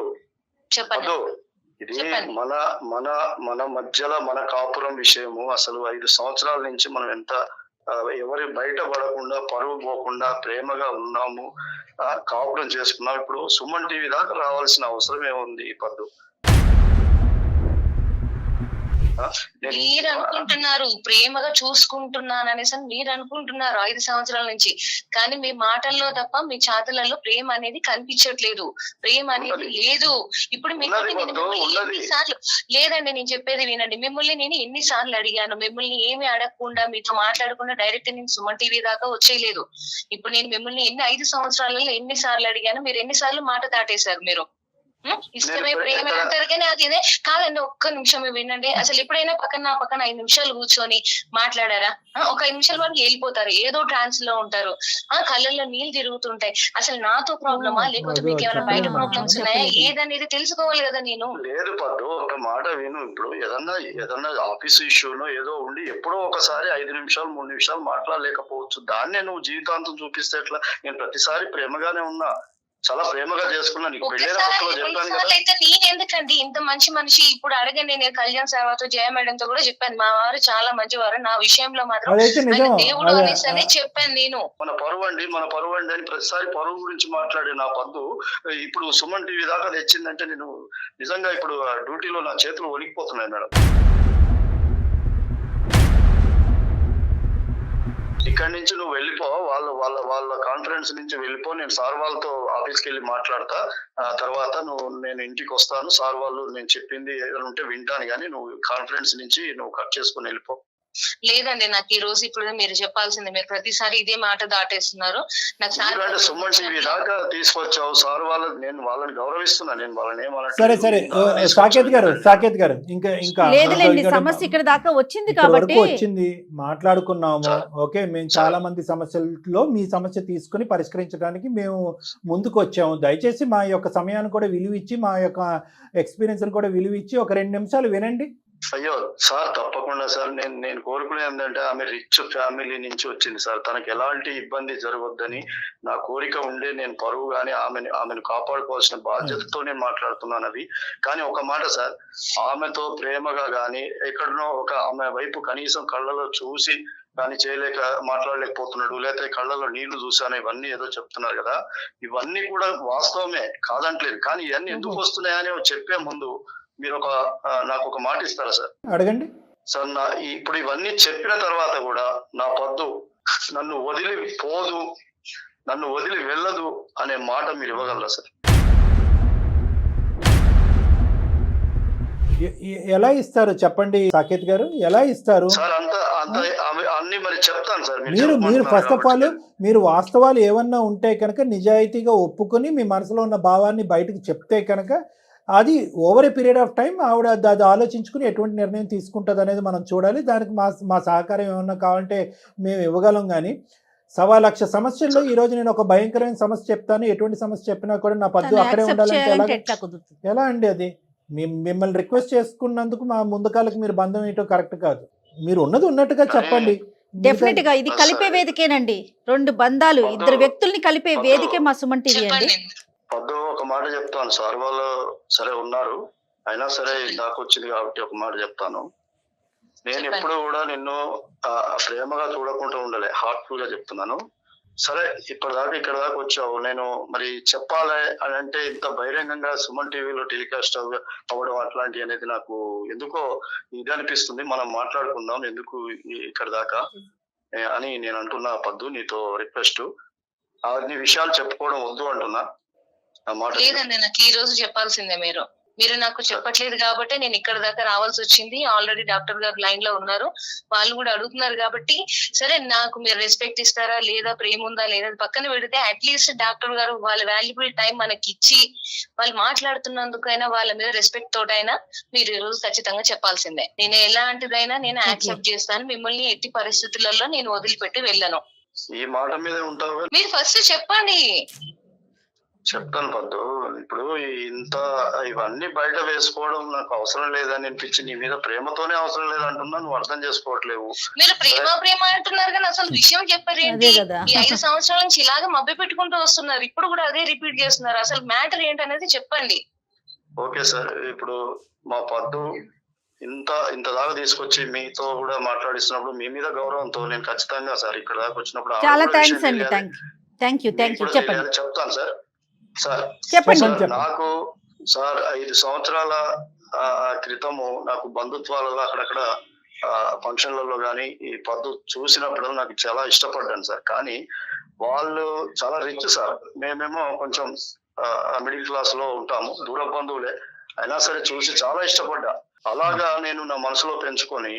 చెప్పండి. పద్దు, ఇది మన మన మన మధ్యలో మన కాపురం విషయము. అసలు 5 సంవత్సరాల నుంచి మనం ఎంత ఎవరి బయట పడకుండా, పరువు పోకుండా ప్రేమగా ఉన్నాము, కాపురం చేసుకున్నాం. ఇప్పుడు సుమన్ టీవీ దాకా రావాల్సిన అవసరం ఏముంది పద్దు? మీరు అనుకుంటున్నారు ప్రేమగా చూసుకుంటున్నాను అనేసి మీరు అనుకుంటున్నారు 5 సంవత్సరాల నుంచి, కానీ మీ మాటల్లో తప్ప మీ చేతులలో ప్రేమ అనేది కనిపించట్లేదు. ప్రేమ అనేది లేదు. ఇప్పుడు ఎన్నిసార్లు లేదండి, నేను చెప్పేది వినండి. మిమ్మల్ని నేను ఎన్నిసార్లు అడిగాను? మిమ్మల్ని ఏమి అడగకుండా, మీతో మాట్లాడకుండా డైరెక్ట్ నేను సుమన్ టీవీ దాకా వచ్చేయలేదు. ఇప్పుడు నేను మిమ్మల్ని 5 సంవత్సరాలలో ఎన్నిసార్లు అడిగాను? మీరు ఎన్నిసార్లు మాట దాటేశారు? మీరు ఇష్టమే ప్రేమ అంటారు కానీ అది ఇదే కాదండి. ఒక్క నిమిషం వినండి. అసలు ఎప్పుడైనా పక్కన 5 నిమిషాలు కూర్చొని మాట్లాడారా? ఒక 5 నిమిషాల వరకు వెళ్ళిపోతారు, ఏదో ట్రాన్స్ లో ఉంటారు, కళ్ళల్లో నీళ్ళు తిరుగుతుంటాయి. అసలు నాతో ప్రాబ్లమా లేకపోతే మీకు ఏమైనా బయట ప్రాబ్లమ్స్ ఉన్నాయా ఏదనేది తెలుసుకోవాలి కదా. నేను లేదు పద్దు, ఒక మాట విను. ఇప్పుడు ఏదన్నా ఆఫీస్ ఇష్యూనో ఏదో ఉండి ఎప్పుడో ఒకసారి 5 నిమిషాలు 3 నిమిషాలు మాట్లాడలేకపోవచ్చు. దాన్నే నువ్వు జీవితాంతం చూపిస్తే ఎట్లా? నేను ప్రతిసారి ప్రేమగానే ఉన్నా, చాలా ప్రేమగా చేసుకున్నా. నీకు పెళ్ళైన కొత్తలో చెప్పాను కదా. అయితే నేనెందుకండి ఇంత మంచి మనిషి? ఇప్పుడు అడగండి, నేను కళ్యాణ్ సార్తో జయ మేడంతో కూడా చెప్పాను, మా వారు చాలా మంచివారు, నా విషయంలో మాత్రం దేవుడు అనేసి చెప్పాను నేను. మన పరువు అండి అని ప్రతిసారి పరువు గురించి మాట్లాడే నా పద్దు ఇప్పుడు సుమన్ టీవీ దాకా తెచ్చిందంటే నేను నిజంగా ఇప్పుడు డ్యూటీలో నా చేతులు వణికిపోతున్నాయి మేడం. ఇక్కడి నుంచి నువ్వు వెళ్ళిపో, వాళ్ళ కాన్ఫరెన్స్ నుంచి వెళ్ళిపో. నేను సార్ వాళ్ళతో ఆఫీస్కి వెళ్ళి మాట్లాడతా. తర్వాత నేను ఇంటికి వస్తాను. సార్ వాళ్ళు నేను చెప్పింది ఏదైనా ఉంటే వింటాను, కానీ నువ్వు కాన్ఫరెన్స్ నుంచి నువ్వు కట్ చేసుకుని వెళ్ళిపో. లేదండి, నాకు ఈ రోజు ఇప్పుడు మీరు చెప్పాల్సింది. మీరు ప్రతిసారి ఇదే మాట దాటేస్తున్నారు. నాకు సుమన్ టీవీ దాకా తీసుకొచ్చావు సార్ నేను వాళ్ళని గౌరవిస్తున్నా. నేను వాళ్ళని సరే సాకేత్ గారు ఇంకా లేదులేండి, సమస్య ఇక్కడ దాకా వచ్చింది కాబట్టి వచ్చింది, మాట్లాడుకున్నాము. ఓకే, మేము చాలా మంది సమస్యల్లో మీ సమస్య తీసుకుని పరిష్కరించడానికి మేము ముందుకు వచ్చాము. దయచేసి మా యొక్క సమయాన్ని కూడా విలువ ఇచ్చి, మా యొక్క ఎక్స్పీరియన్స్ కూడా విలువ ఇచ్చి ఒక 2 నిమిషాలు వినండి. అయ్యో సార్, తప్పకుండా సార్. నేను కోరుకునేది ఏంటంటే, ఆమె రిచ్ ఫ్యామిలీ నుంచి వచ్చింది సార్. తనకి ఎలాంటి ఇబ్బంది జరగొద్దని నా కోరిక ఉండే నేను పరువు గానీ ఆమెను కాపాడుకోవాల్సిన బాధ్యతతో నేను మాట్లాడుతున్నాను అవి. కానీ ఒక మాట సార్, ఆమెతో ప్రేమగా గానీ ఎక్కడనో ఆమె వైపు కనీసం కళ్ళలో చూసి కానీ మాట్లాడలేకపోతున్నాడు, లేకపోతే కళ్ళలో నీళ్లు చూసాను, ఇవన్నీ ఏదో చెప్తున్నారు కదా. ఇవన్నీ కూడా వాస్తవమే, కాదంటలేదు. కానీ ఇవన్నీ ఎందుకు వస్తున్నాయని చెప్పే ముందు మీరు నాకు ఒక మాట ఇస్తారా సార్? అడగండి సార్. ఇప్పుడు ఇవన్నీ చెప్పిన తర్వాత కూడా నా పద్దు నన్ను వదిలి పోదు, నన్ను వదిలి వెళ్ళదు అనే మాట మీరు ఇవ్వగలరా సార్? ఎలా ఇస్తారు చెప్పండి సాకేత్ గారు, ఎలా ఇస్తారు సార్? అన్ని మరి చెప్తాను సార్. మీరు ఫస్ట్ ఆఫ్ ఆల్ మీరు వాస్తవాలు ఏమన్నా ఉంటే కనుక నిజాయితీగా ఒప్పుకొని మీ మనసులో ఉన్న భావాన్ని బయటకు చెప్తే కనుక అది over a period of time ఆవిడ అది ఆలోచించుకుని ఎటువంటి నిర్ణయం తీసుకుంటుంది అనేది మనం చూడాలి. దానికి మా సహకారం ఏమన్నా కావాలంటే మేము ఇవ్వగలం. కానీ 1,00,000 సమస్యల్లో ఈ రోజు నేను ఒక భయంకరమైన సమస్య చెప్తాను, ఎటువంటి సమస్య చెప్పినా కూడా నా పద్దు అక్కడే ఉండాలంటే ఎలా అండి? అది మిమ్మల్ని రిక్వెస్ట్ చేసుకున్నందుకు మా ముందు కాళ్ళకి మీరు బంధం ఏంటో కరెక్ట్ కాదు. మీరు ఉన్నది ఉన్నట్టుగా చెప్పండి. డెఫినెట్ గా ఇది కలిపే వేదికేనండి. 2 బంధాలు, 2 వ్యక్తుల్ని కలిపే వేదికే మా సుమన్ టీవీ అండి. పద్దు ఒక మాట చెప్తాను. సార్ వాళ్ళు సరే ఉన్నారు, అయినా సరే నాకు వచ్చింది కాబట్టి ఒక మాట చెప్తాను. నేను ఎప్పుడు కూడా నిన్ను ప్రేమగా చూడకుండా ఉండలే, హార్ట్ఫుల్ గా చెప్తున్నాను. సరే ఇప్పటిదాకా ఇక్కడ దాకా వచ్చావు, నేను మరి చెప్పాలి అని అంటే ఇంత బహిరంగంగా సుమన్ టీవీలో టెలికాస్ట్ అవ్వడం అట్లాంటి అనేది నాకు ఎందుకో ఇది అనిపిస్తుంది. మనం మాట్లాడుకుందాం ఎందుకు ఇక్కడ దాకా అని నేను అంటున్నా. పద్దు నీతో రిక్వెస్ట్, అన్ని విషయాలు చెప్పుకోవడం వద్దు అంటున్నా. లేదండి, నాకు ఈ రోజు చెప్పాల్సిందే. మీరు నాకు చెప్పట్లేదు కాబట్టి నేను ఇక్కడ దాకా రావాల్సి వచ్చింది. ఆల్రెడీ డాక్టర్ గారు లైన్ లో ఉన్నారు, వాళ్ళు కూడా అడుగుతున్నారు కాబట్టి సరే నాకు మీరు రెస్పెక్ట్ ఇస్తారా లేదా, ప్రేమ ఉందా లేదా పక్కన పెడితే అట్లీస్ట్ డాక్టర్ గారు వాళ్ళ వాల్యుబుల్ టైం మనకి ఇచ్చి వాళ్ళు మాట్లాడుతున్నందుకైనా వాళ్ళ మీద రెస్పెక్ట్ తోటైనా మీరు ఈ రోజు ఖచ్చితంగా చెప్పాల్సిందే. నేను ఎలాంటిదైనా నేను యాక్సెప్ట్ చేస్తాను, మిమ్మల్ని ఎట్టి పరిస్థితులలో నేను వదిలిపెట్టి వెళ్ళను. ఈ మాట మీద ఉంటావు, మీరు ఫస్ట్ చెప్పండి. చెప్తాను పద్దు. ఇప్పుడు ఇంత ఇవన్నీ బయట వేసుకోవడం నాకు అవసరం లేదని అనిపించి నీ మీద ప్రేమతోనే అవసరం లేదంటున్నా, నువ్వు అర్థం చేసుకోవట్లేవు. మీరు ప్రేమ అంటున్నారు కానీ అసలు విషయం చెప్పారేంటి? ఈ 5 సంవత్సరాల నుంచి ఇలాగే మభ్య పెట్టుకుంటూ వస్తున్నారు, ఇప్పుడు కూడా అదే రిపీట్ చేస్తున్నారు. అసలు మ్యాటర్ ఏంటనేది చెప్పండి. ఓకే సార్, ఇప్పుడు మా పద్దు ఇంత దాకా తీసుకొచ్చి మీతో కూడా మాట్లాడిస్తున్నప్పుడు మీ మీద గౌరవంతో నేను ఖచ్చితంగా సార్ ఇక్కడ దాకా వచ్చినప్పుడు చాలా థ్యాంక్స్ అండి. థ్యాంక్ యూ చెప్పండి. చెప్తాను సార్. చెప్పండి. నాకు సార్ 5 సంవత్సరాల క్రితము నాకు బంధుత్వాలలో అక్కడక్కడ ఫంక్షన్లలో కానీ ఈ పద్దు చూసినప్పుడు నాకు చాలా ఇష్టపడ్డాను సార్. కానీ వాళ్ళు చాలా రిచ్ సార్, మేమేమో కొంచెం మిడిల్ క్లాస్ లో ఉంటాము, దూర బంధువులే అయినా సరే చూసి చాలా ఇష్టపడ్డా. అలాగా నేను నా మనసులో పెంచుకొని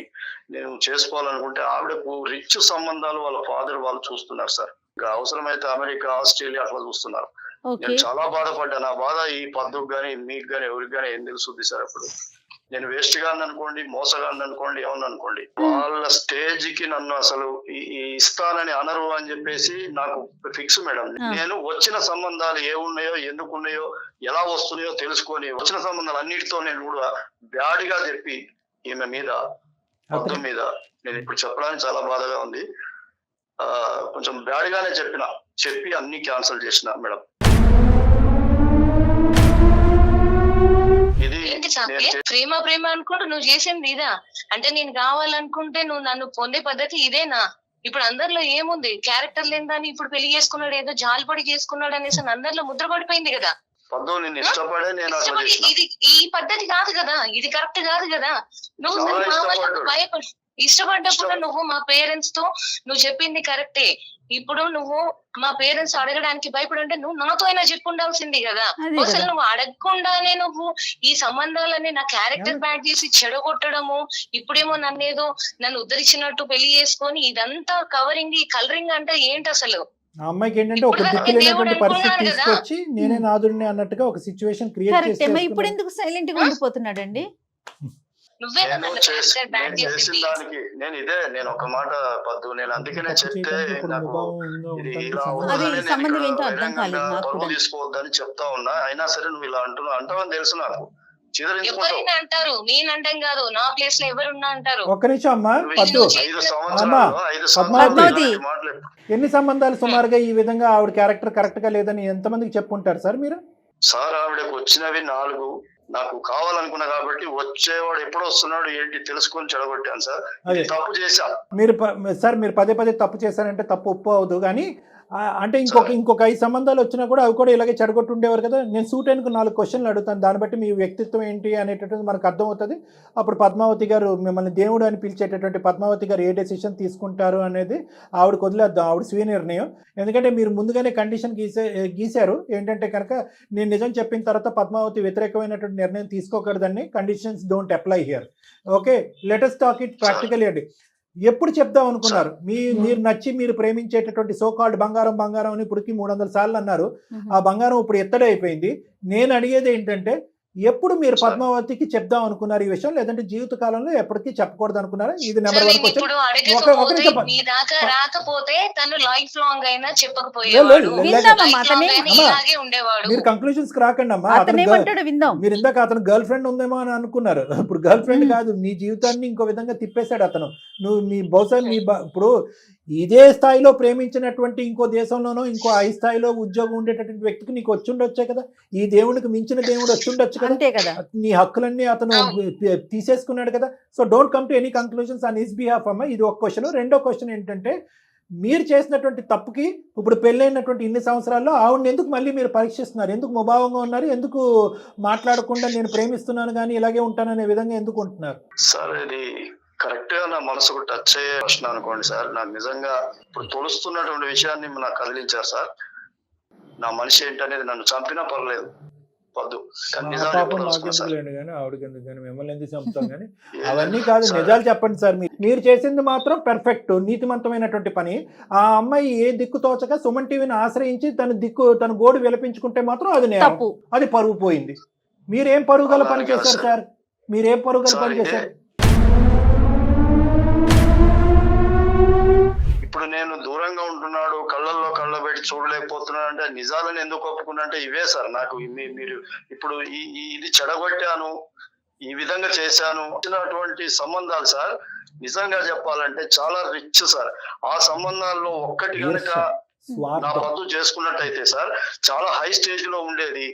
నేను చేసుకోవాలనుకుంటే ఆవిడకు రిచ్ సంబంధాలు వాళ్ళ ఫాదర్ వాళ్ళు చూస్తున్నారు సార్. ఇంకా అవసరమైతే అమెరికా, ఆస్ట్రేలియా అట్లా చూస్తున్నారు. నేను చాలా బాధపడ్డా. నా బాధ ఈ పద్దుకు గానీ మీకు గానీ ఎవరికి గానీ ఏం తెలుస్తుంది సార్. అప్పుడు నేను వేస్ట్ గాని అనుకోండి, మోసగాని అనుకోండి, ఏమన్నా అనుకోండి, వాళ్ళ స్టేజ్ కి నన్ను అసలు ఇస్తానని అనరు అని చెప్పేసి నాకు ఫిక్స్ మేడం. నేను వచ్చిన సంబంధాలు ఏ ఉన్నాయో, ఎందుకు ఉన్నాయో, ఎలా వస్తున్నాయో తెలుసుకొని వచ్చిన సంబంధాలు అన్నిటితో నేను కూడా బ్యాడ్గా చెప్పి ఈమె మీద, పద్దు మీద నేను ఇప్పుడు చెప్పడానికి చాలా బాధగా ఉంది. కొంచెం బ్యాడ్గానే చెప్పి అన్ని క్యాన్సిల్ చేసిన మేడం. ప్రేమ అనుకుంటూ నువ్వు చేసింది ఇదా? అంటే నేను కావాలనుకుంటే నువ్వు నన్ను పొందే పద్ధతి ఇదేనా? ఇప్పుడు అందరిలో ఏముంది, క్యారెక్టర్ లేదని ఇప్పుడు పెళ్లి చేసుకున్నాడు, ఏదో జాలిపడి చేసుకున్నాడు అనేసి అందరిలో ముద్ర పడిపోయింది కదా. ఇది ఈ పద్ధతి కాదు కదా, ఇది కరెక్ట్ కాదు కదా. నువ్వు భయపడి ఇష్టపడ్డప్పుడు నువ్వు మా పేరెంట్స్ తో నువ్వు చెప్పింది కరెక్టే. ఇప్పుడు నువ్వు మా పేరెంట్స్ అడగడానికి భయపడంటే నువ్వు నాతో అయినా చెప్పుండాల్సింది కదా. అసలు నువ్వు అడగకుండానే నువ్వు ఈ సంబంధాలని నా క్యారెక్టర్ బ్యాడ్ చేసి చెడగొట్టడము, ఇప్పుడేమో నన్ను ఉద్ధరించినట్టు పెళ్లి చేసుకొని ఇదంతా కవరింగ్, ఈ కలరింగ్ అంటే ఏంటి అసలు? ఆ అమ్మాయికి ఏంటంటే ఒక దిక్కులేనటువంటి పరిస్థితి తీసుకొచ్చి నేనే నాదుడిని అన్నట్టుగా ఒక సిచ్యువేషన్ క్రియేట్ చేసి ఇప్పుడు ఎందుకు సైలెంట్ గా ఉండిపోతున్నాడండి? నేను ఒక మాట పద్దు, నేను అందుకనే చెప్తే తీసుకోవద్దని చెప్తా ఉన్నా. అయినా సరే నువ్వు ఇలా అంటావని తెలుసు నాకు. ఎవరైనా అంటారు, నేనంటాం కాదు, నా ప్లేస్ లో ఎవరున్నా అంటారు. ఒక్క నిమిషం అమ్మా పద్దు, ఎన్ని సంబంధాలు సుమారుగా ఈ విధంగా ఆవిడ క్యారెక్టర్ కరెక్ట్ గా లేదని ఎంతమందికి చెప్పుకుంటారు సార్ మీరు? సార్ ఆవిడకు వచ్చినవి 4. నాకు కావాలనుకున్నా కాబట్టి వచ్చేవాడు ఎప్పుడు వస్తున్నాడు ఏంటి తెలుసుకొని చెడగొట్టాను సార్. తప్పు చేశా మీరు పదే తప్పు చేశారంటే తప్పు ఒప్పు అవదు. కానీ అంటే ఇంకొక 5 సంబంధాలు వచ్చినా కూడా అవి కూడా ఇలాగే చెడగొట్టు ఉండేవారు కదా. నేను సూటానికి 4 క్వశ్చన్లు అడుగుతాను, దాన్ని బట్టి మీ వ్యక్తిత్వం ఏంటి అనేటటువంటి మనకు అర్థమవుతుంది. అప్పుడు పద్మావతి గారు మిమ్మల్ని దేవుడు అని పిలిచేటటువంటి పద్మావతి గారు ఏ డెసిషన్ తీసుకుంటారు అనేది ఆవిడకి వదిలేద్దాం, ఆవిడ స్వీయ నిర్ణయం. ఎందుకంటే మీరు ముందుగానే కండిషన్ గీశారు ఏంటంటే కనుక నేను నిజం చెప్పిన తర్వాత పద్మావతి వ్యతిరేకమైనటువంటి నిర్ణయం తీసుకోకూడదని. Conditions don't apply here. Okay, let us talk it practically అండి. ఎప్పుడు చెప్దాం అనుకున్నారు? మీరు నచ్చి మీరు ప్రేమించేటటువంటి సో కాల్డ్ బంగారం అని ఇప్పటికి 300 సార్లు అన్నారు. ఆ బంగారం ఇప్పుడు ఎత్తడే అయిపోయింది. నేను అడిగేది ఏంటంటే ఎప్పుడు మీరు పద్మావతికి చెప్దాం అనుకున్నారు ఈ విషయం, లేదంటే జీవిత కాలంలో ఎప్పటికీ చెప్పకూడదు అనుకున్నారా? ఇది నెంబర్ 1 క్వశ్చన్. మీరు కంక్లూజన్స్ రాకండి అమ్మా. మీరు ఇందాక అతను గర్ల్ ఫ్రెండ్ ఉందేమో అని అనుకున్నారు, ఇప్పుడు గర్ల్ ఫ్రెండ్ కాదు, నీ జీవితాన్ని ఇంకో విధంగా తిప్పేశాడు అతను. నువ్వు బహుశా ఇప్పుడు ఇదే స్థాయిలో ప్రేమించినటువంటి ఇంకో దేశంలోనో ఇంకో 5 స్థాయిలో ఉద్యోగం ఉండేటటువంటి వ్యక్తికి నీకు వచ్చి ఉండొచ్చే కదా. ఈ దేవునికి మించిన దేవుడు వచ్చి ఉండొచ్చు కదా. నీ హక్కులన్నీ అతను తీసేసుకున్నాడు కదా. So don't come to any conclusions on his behalf అమ్మ. ఇది ఒక క్వశ్చన్. రెండో క్వశ్చన్ ఏంటంటే మీరు చేసినటువంటి తప్పుకి ఇప్పుడు పెళ్ళైనటువంటి ఇన్ని సంవత్సరాల్లో ఆవిడని ఎందుకు మళ్ళీ మీరు పరీక్షిస్తున్నారు? ఎందుకు ముభావంగా ఉన్నారు? ఎందుకు మాట్లాడకుండా నేను ప్రేమిస్తున్నాను కానీ ఇలాగే ఉంటాననే విధంగా ఎందుకు ఉంటున్నారు? సార్ ఇది కరెక్ట్ గా నా మనసుకు టచ్ అయ్యే ప్రశ్న అనుకోండి సార్. నాకు నిజంగా ఇప్పుడు తొలుస్తున్నటువంటి విషయాన్ని నాకు కదిలించారు సార్. నా మనిషి ఏంటనేది నన్ను చంపినా పర్లేదు, వద్దు, కానీ నిజాలు పాపం చెప్పదలుచుకున్నా మాకెందుకు సార్. లేండి కానీ ఆవిడకి ఎందుకు కానీ మిమ్మల్ని ఎందుకు చంపుతాం కానీ అవన్నీ కాదు, నిజాలు చెప్పండి సార్. మీరు చేసింది మాత్రం పర్ఫెక్ట్ నీతిమంతమైనటువంటి పని. ఆ అమ్మాయి ఏ దిక్కు తోచక సుమన్ టీవీని ఆశ్రయించి తన గోడు విలపించుకుంటే మాత్రం అది నేరం, తప్పు. అది పరువు పోయింది. మీరేం పరుగుల పని అలాగే చేశారు సార్. సార్? మీరేం పరుగుల సార్, పని చేశారు? ఇప్పుడు నేను దూరంగా ఉంటున్నాడు, కళ్ళల్లో కళ్ళ పెట్టి చూడలేకపోతున్నాడు అంటే నిజాలను ఎందుకు ఒప్పుకున్నా అంటే ఇవే సార్. నాకు మీరు ఇప్పుడు ఇది చెడగొట్టాను, ఈ విధంగా చేశాను వచ్చినటువంటి సంబంధాలు సార్ నిజంగా చెప్పాలంటే చాలా రిచ్ సార్. ఆ సంబంధాల్లో ఒక్కటి కనుక నా స్వార్థం. రద్దు చేసుకున్నట్టయితే సార్ చాలా హై స్టేజ్ లో ఉండేది.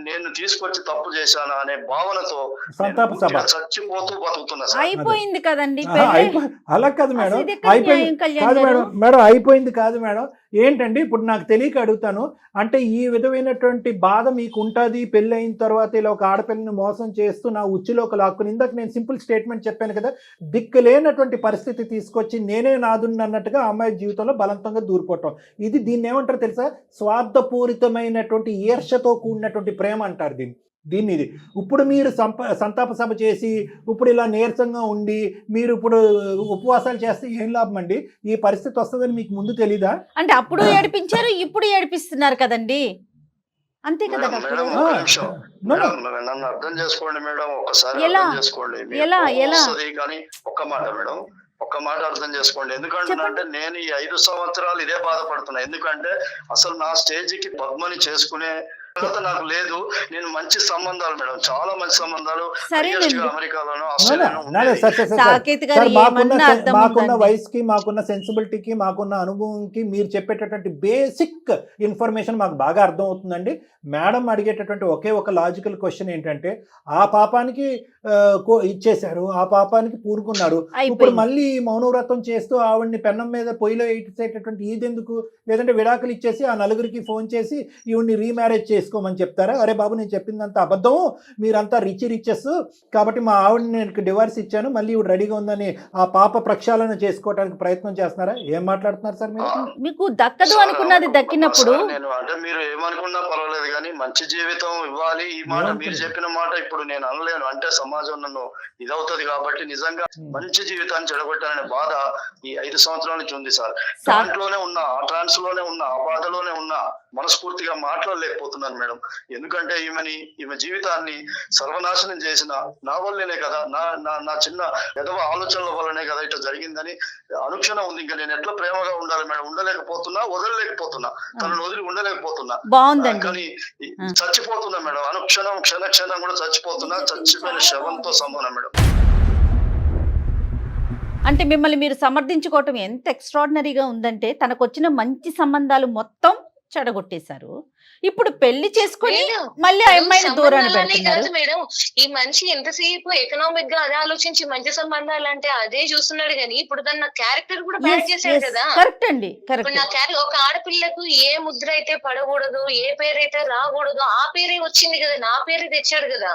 నేను తీసుకొచ్చి తప్పు చేశానా అనే భావనతో సంతాప నేను సభ. పూర్తిగా చచ్చిపోతూ బతుకుతున్నా సార్. అయిపోయింది కదండి ఆహా, పెళ్ళి. అలా కాదు మేడం, అసలు ఇది ఎక్కడ అయిపోయింది న్యాయం కళ్యాణ్ కాదు గారు? మేడం. మేడం అయిపోయింది కాదు మేడం. ఏంటండి ఇప్పుడు నాకు తెలియక అడుగుతాను, అంటే ఈ విధమైనటువంటి బాధ మీకు ఉంటుంది పెళ్ళి అయిన తర్వాత ఇలా ఒక ఆడపిల్లని మోసం చేస్తూ నా ఉచ్చులోకి లాక్కుని, ఇందాక నేను సింపుల్ స్టేట్మెంట్ చెప్పాను కదా, దిక్కు లేనటువంటి పరిస్థితి తీసుకొచ్చి నేనే నాదుండి అన్నట్టుగా ఆ అమ్మాయి జీవితంలో బలవంతంగా దూరిపోవటం. దీన్ని ఏమంటారు తెలుసా? స్వార్థపూరితమైనటువంటి ఈర్ష్యతో కూడినటువంటి ప్రేమ అంటారు దీన్ని. ఇది ఇప్పుడు మీరు సంతాప సభ చేసి ఇప్పుడు ఇలా నీరసంగా ఉండి మీరు ఇప్పుడు ఉపవాసాలు చేస్తే ఏం లాభం అండి? ఈ పరిస్థితి వస్తుందని మీకు ముందు తెలీదా? అంటే అప్పుడు ఏడిపించారు, ఇప్పుడు ఏడిపిస్తున్నారు కదండి, అంతే కదా మేడం, డాక్టర్ మేడం, గారు? ఒక్క నిమిషం. మేడం, నన్ను అర్థం చేసుకోండి మేడం, ఒకసారి ఎలా? అర్థం చేసుకోండి. మీకు ఎలా? వస్తది కానీ ఒక్క మాట మేడం, ఒక్క మాట అర్థం చేసుకోండి. ఎందుకంటే నేను ఈ 5 సంవత్సరాలు ఇదే బాధపడుతున్నా. ఎందుకంటే అసలు నా స్టేజ్ కి పద్మని చేసుకునే తర్వాత నాకు లేదు. నేను మంచి సంబంధాలు మేడం, చాలా మంచి సంబంధాలు సరేనండి. అమెరికాలోనూ నానా, ఆస్ట్రేలియాలోనూ నానా, ఉండేవి. సార్, సార్, సార్, సాకేత్ గారు సార్, ఏమన్నా అర్థం మాకున్న ఉందండి? వయసుకి, మాకున్న సెన్సిబిలిటీకి, మాకున్న అనుభవంకి మీరు చెప్పేటటువంటి బేసిక్ ఇన్ఫర్మేషన్ మాకు బాగా అర్థం అవుతుందండి. మేడం అడిగేటటువంటి ఒకే ఒక లాజికల్ క్వశ్చన్ ఏంటంటే, ఆ పాపానికి ఇచ్చేశారు, ఆ పాపానికి పూనుకున్నారు, ఇప్పుడు అయిపోయింది. మళ్ళీ మౌనవ్రతం చేస్తూ ఆవిడ్ని పెన్నం మీద పొయ్యిలో ఇచ్చేటటువంటి ఇదెందుకు? లేదంటే విడాకులు ఇచ్చేసి ఆ నలుగురికి ఫోన్ చేసి ఈవిడ్ని రీమ్యారేజ్ చేసుకోమని చెప్తారా? అరే బాబు నేను చెప్పిందంత అబద్ధం, మీరంతా రిచెస్ కాబట్టి మా ఆవిడని నేను డివోర్స్ ఇచ్చాను, మళ్ళీ ఈవిడ రెడీగా ఉందని ఆ పాప ప్రక్షాళన చేసుకోవడానికి ప్రయత్నం చేస్తున్నారా? ఏం మాట్లాడుతున్నారు సార్ మీరు? మీకు దక్కదు అనుకున్నది దక్కినప్పుడు సార్, నేను అంటే మీరు ఏమనుకున్నా పర్వాలేదు కానీ మంచి జీవితం ఇవ్వాలి. ఈ మాట మీరు చెప్పిన మాట ఇప్పుడు నేను అనలేను, అంటే సమాజం నన్ను ఇదవుతుంది కాబట్టి. నిజంగా మంచి జీవితాన్ని చెడగొట్టాలనే బాధ ఈ 5 సంవత్సరాల నుంచి ఉంది సార్. దాంట్లోనే ఉన్నా, ఆ ట్రాన్స్ లోనే ఉన్నా, ఆ బాధలోనే ఉన్నా, మనస్ఫూర్తిగా మాట్లాడలేకపోతున్నాను మేడం. ఎందుకంటే ఈమె జీవితాన్ని సర్వనాశనం చేసిన నా వల్లనే కదా, నా చిన్న ఎదవ ఆలోచనల వల్లనే కదా ఇట్లా జరిగిందని అనుక్షణం ఉంది. ఇంకా నేను ఎట్లా ప్రేమగా ఉండాలి మేడం? ఉండలేకపోతున్నా, వదలలేకపోతున్నా, తనను వదిలి ఉండలేకపోతున్నా. బాగుందండి. కానీ చచ్చిపోతున్నా మేడం, అనుక్షణం క్షణం కూడా చచ్చిపోతున్నా. చచ్చిపోయిన శవంతో సమానం మేడం. అంటే మిమ్మల్ని మీరు సమర్థించుకోవటం ఎంత ఎక్స్ట్రాడినరీగా ఉందంటే, తనకు వచ్చిన మంచి సంబంధాలు మొత్తం చెడగొట్టేశారు. ఇప్పుడు పెళ్లి చేసుకుని లేదు. మళ్ళీ ఆ అమ్మాయిని దూరాన్ని సంబంధాలనే పెడుతున్నారు. కాదు మేడం, ఈ మనిషి ఎంతసేపు ఎకనామిక్ గా అదే ఆలోచించి మంచి సంబంధాలు అంటే అదే చూస్తున్నాడు కానీ ఇప్పుడు తన క్యారెక్టర్ కూడా బ్యాడ్ చేశాడు కదా. కరెక్ట్ అండి, ఇప్పుడు కరెక్ట్. నా క్యారెక్టర్ ఒక ఆడపిల్లకు ఏ ముద్ర అయితే పడకూడదు, ఏ పేరైతే రాకూడదు, ఆ పేరే వచ్చింది కదా, నా పేరే తెచ్చాడు కదా.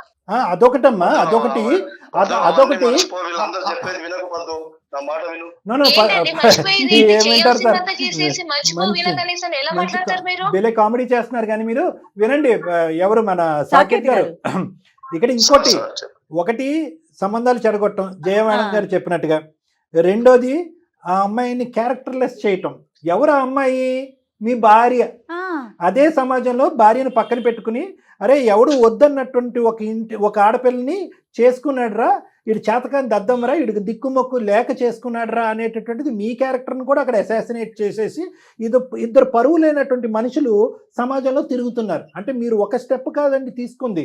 అదొకటమ్మా, అదొకటి వీళ్ళందరూ చెప్పేది వినకపోద్దు, నా మాట విను. ఏంటండి మర్చిపోయేది? ఏమంటారు సార్? చేయాల్సిందంతా చేసేసి మర్చిపో వినకనీసం ఎలా మాట్లాడతారు మీరు? బిలే కామెడీ చేస్తున్నారు కానీ మీరు వినండి. ఎవరు మన సాకేత్ గారు ఇక్కడ ఇంకోటి, సార్, చెప్పు. ఒకటి సంబంధాలు చెడగొట్టడం జయవాణం గారు చెప్పినట్టుగా, రెండోది ఆ అమ్మాయిని క్యారెక్టర్లెస్ చేయటం. ఎవరు ఆ అమ్మాయి? మీ భార్య. అదే సమాజంలో భార్యను పక్కన పెట్టుకుని అరే ఎవడు వద్దన్నటువంటి ఒక ఆడపిల్లని చేసుకున్నాడురా, ఇడు చేతకాని దద్దమ్మరా, ఇడికి దిక్కుమొక్కు లేక చేసుకున్నాడురా అనేటటువంటిది మీ క్యారెక్టర్ని కూడా అక్కడ అసాసినేట్ చేసేసి ఇద్దరు పరువు లేనటువంటి మనుషులు సమాజంలో తిరుగుతున్నారు. అంటే మీరు ఒక స్టెప్ కాదండి తీసుకుంది,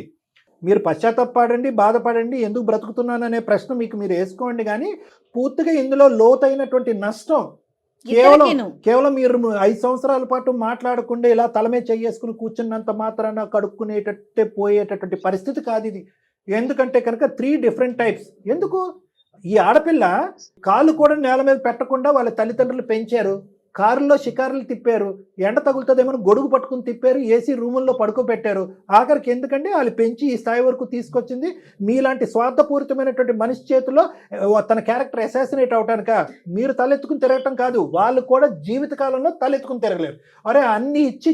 మీరు పశ్చాత్తాపడండి, బాధపడండి, ఎందుకు బ్రతుకుతున్నాను అనే ప్రశ్న మీరు వేసుకోండి. కానీ పూర్తిగా ఇందులో లోతైనటువంటి నష్టం కేవలం మీరు 5 సంవత్సరాల పాటు మాట్లాడకుండా ఇలా తలమే చేసుకుని కూర్చున్నంత మాత్రాన కడుక్కునేటట్టే పోయేటటువంటి పరిస్థితి కాదు ఇది. ఎందుకంటే కనుక 3 డిఫరెంట్ టైప్స్. ఎందుకు ఈ ఆడపిల్ల కాలు కూడా నేల మీద పెట్టకుండా వాళ్ళ తల్లిదండ్రులు పెంచారు, కారులో షికారులు తిప్పారు, ఎండ తగులుతుందేమో గొడుగు పట్టుకుని తిప్పారు, ఏసీ రూముల్లో పడుకోబెట్టారు. ఆఖరికి ఎందుకంటే వాళ్ళు పెంచి ఈ స్థాయి వరకు తీసుకొచ్చింది మీలాంటి స్వార్థపూరితమైనటువంటి మనిషి చేతిలో తన క్యారెక్టర్ అసాసినేట్ అవటానిక? మీరు తలెత్తుకుని తిరగటం కాదు, వాళ్ళు కూడా జీవితకాలంలో తలెత్తుకుని తిరగలేరు. అరే అన్ని ఇచ్చి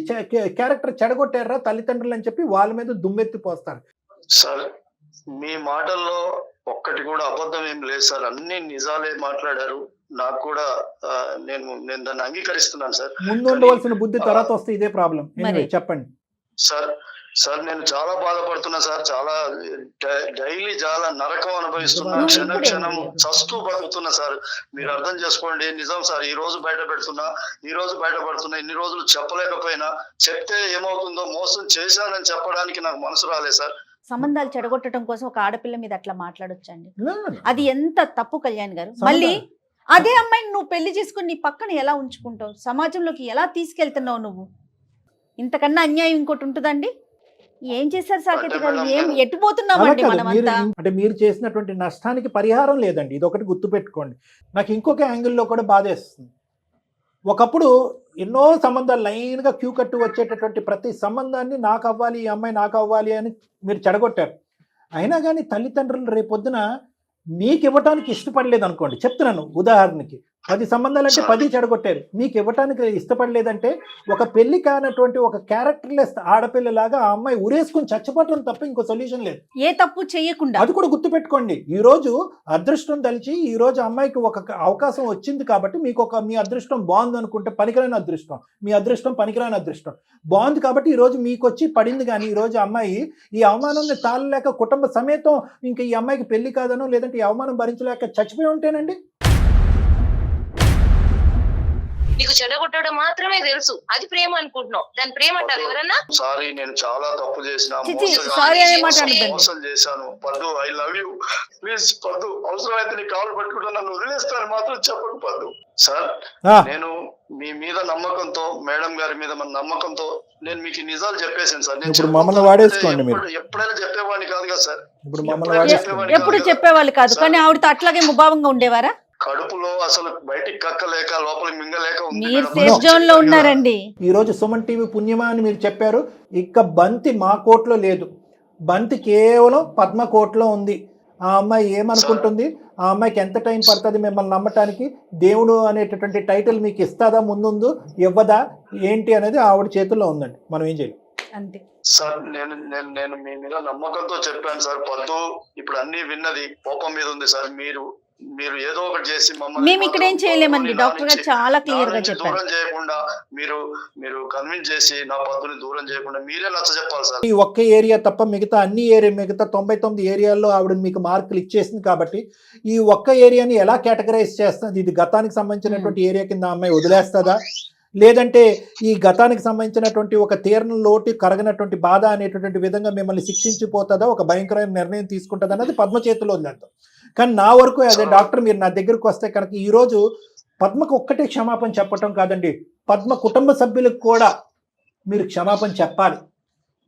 క్యారెక్టర్ చెడగొట్టారా తల్లిదండ్రులు అని చెప్పి వాళ్ళ మీద దుమ్మెత్తి పోస్తారు. సార్ మీ మాటల్లో ఒక్కటి కూడా అబద్ధం ఏం లేదు సార్, అన్ని నిజాలే మాట్లాడారు. నాకు కూడా నేను దాన్ని అంగీకరిస్తున్నాను సార్. ముందు ఉండవలసిన బుద్ధి తర్వాత వస్తే ఇదే ప్రాబ్లం. చెప్పండి సార్ నేను చాలా బాధపడుతున్నా సార్, చాలా డైలీ చాలా నరకం అనుభవిస్తున్నా, క్షణ క్షణం చస్తూ బతుకుతున్నా సార్. మీరు అర్థం చేసుకోండి. నిజం సార్, ఈ రోజు బయట పెడుతున్నా, ఈ రోజు బయటపడుతున్నా. ఇన్ని రోజులు చెప్పలేకపోయినా, చెప్తే ఏమవుతుందో, మోసం చేశానని చెప్పడానికి నాకు మనసు రాలేదు సార్. సంబంధాలు చెడగొట్టడం కోసం ఒక ఆడపిల్ల మీద అట్లా మాట్లాడొచ్చండి? అది ఎంత తప్పు కళ్యాణ్ గారు. మళ్ళీ అదే అమ్మాయిని నువ్వు పెళ్లి చేసుకుని నీ పక్కన ఎలా ఉంచుకుంటావు? సమాజంలోకి ఎలా తీసుకెళ్తున్నావు నువ్వు? ఇంతకన్నా అన్యాయం ఇంకోటి ఉంటుందండి? ఏం చేశారు సాకేత్ గారు? ఏం ఎట్టుపోతున్నామండి మనమంతా? అంటే మీరు చేసినటువంటి నష్టానికి పరిహారం లేదండి, ఇది ఒకటి గుర్తుపెట్టుకోండి. నాకు ఇంకొక యాంగిల్లో కూడా బాధేస్తుంది. ఒకప్పుడు ఎన్నో సంబంధాలు లైన్గా క్యూ కట్టు వచ్చేటటువంటి ప్రతి సంబంధాన్ని నాకు అవ్వాలి, ఈ అమ్మాయి నాకు అవ్వాలి అని మీరు చెడగొట్టారు. అయినా కానీ తల్లిదండ్రులు రేపొద్దున మీకు ఇవ్వటానికి ఇష్టపడలేదు అనుకోండి, చెప్తున్నాను ఉదాహరణకి 10 సంబంధాలు అంటే 10 చెడగొట్టారు. మీకు ఇవ్వటానికి ఇష్టపడలేదంటే ఒక పెళ్లి కానటువంటి ఒక క్యారెక్టర్లెస్ ఆడపిల్లలాగా ఆ అమ్మాయి ఉరేసుకుని చచ్చిపోవటం తప్ప ఇంకో సొల్యూషన్ లేదు. ఏ తప్పు చేయకుండా. అది కూడా గుర్తుపెట్టుకోండి. ఈ రోజు అదృష్టం తలిచి ఈ రోజు అమ్మాయికి ఒక అవకాశం వచ్చింది కాబట్టి మీకు మీ అదృష్టం బాగుంది అనుకుంటే పనికిరాని అదృష్టం, మీ అదృష్టం పనికిరాని అదృష్టం బాగుంది కాబట్టి ఈ రోజు మీకు వచ్చి పడింది. కానీ ఈ రోజు అమ్మాయి ఈ అవమానాన్ని తాళలేక కుటుంబ సమేతం ఇంకా ఈ అమ్మాయికి పెళ్లి కాదనో లేదంటే ఈ అవమానం భరించలేక చచ్చిపోయి ఉంటేనండి. నీకు చెడగొట్టడం మాత్రమే తెలుసు, అది ప్రేమ అనుకుంటున్నావు. దాని ప్రేమ అంటారు ఎవరన్నా? సారీ, నేను చాలా తప్పు చేసిన, మోసం చేశాను. పద్దు, ఐ లవ్ యూ, ప్లీజ్ పద్దు, అవసరమైతే నీ కాలు పట్టుకుంటా, నన్ను వదిలేస్తాను మాత్రం చెప్పకు పద్దు. సార్ నేను మీ మీద నమ్మకంతో, మేడం గారి మీద మన నమ్మకంతో నేను మీకు నిజాలు చెప్పేసాను సార్. నేను మమ్మల్ని వాడేసుకోండి. ఎప్పుడైనా చెప్పేవాడిని కాదు కదా సార్, ఎప్పుడు చెప్పేవాళ్ళు కాదు. కానీ ఆవిడతో అట్లాగే ముభావంగా ఉండేవారా? కడుపులో అసలు బయటికి కక్కలేక లోపల మింగలేక ఉన్నారండి. ఈ రోజు సుమన్ టీవీ పుణ్యమా అని మీరు చెప్పారు. ఇక బంతి మా కోట్లో లేదు, బంతి కేవలం పద్మ కోట్లో ఉంది. ఆ అమ్మాయి ఏమనుకుంటుంది, ఆ అమ్మాయికి ఎంత టైం పడుతుంది మిమ్మల్ని నమ్మటానికి, దేవుడు అనేటటువంటి టైటిల్ మీకు ఇస్తుందా, ముందు ఇవ్వదా ఏంటి అనేది ఆవిడ చేతుల్లో ఉందండి. మనం ఏం చేయాలి అంతే సార్. నేను మీ మీద నమ్మకంతో చెప్పాను సార్. పద్దు ఇప్పుడు అన్ని విన్నది, కోపం మీద ఉంది సార్. మీరు ఏదో ఒకటి చేసి మేము ఇక్కడ ఏం చేయలేమండి. డాక్టర్ గారు చాలా క్లియర్ గా చెప్పారు. దూరం చేయకుండా మీరు కన్విన్స్ చేసి నా పద్దుని దూరం చేయకుండా మీరే నచ్చ చెప్పాలి సార్. ఈ ఒక్క ఏరియా తప్ప మిగతా అన్ని మిగతా 99 ఏరియాల్లో ఆవిడ మీకు మార్కులు ఇచ్చేసింది కాబట్టి ఈ ఒక్క ఏరియాని ఎలా కేటగరైజ్ చేస్తుంది? ఇది గతానికి సంబంధించినటువంటి ఏరియా కింద అమ్మాయి వదిలేస్తుందా, లేదంటే ఈ గతానికి సంబంధించినటువంటి ఒక తీరణ లోటు కరగనటువంటి బాధ అనేటటువంటి విధంగా మిమ్మల్ని శిక్షించిపోతుందా, ఒక భయంకరమైన నిర్ణయం తీసుకుంటుందా అన్నది పద్మ చేతిలో ఉందంట. కానీ నా వరకు అదే డాక్టర్, మీరు నా దగ్గరకు వస్తే కనుక ఈరోజు పద్మకు ఒక్కటే క్షమాపణ చెప్పటం కాదండి, పద్మ కుటుంబ సభ్యులకు కూడా మీరు క్షమాపణ చెప్పాలి.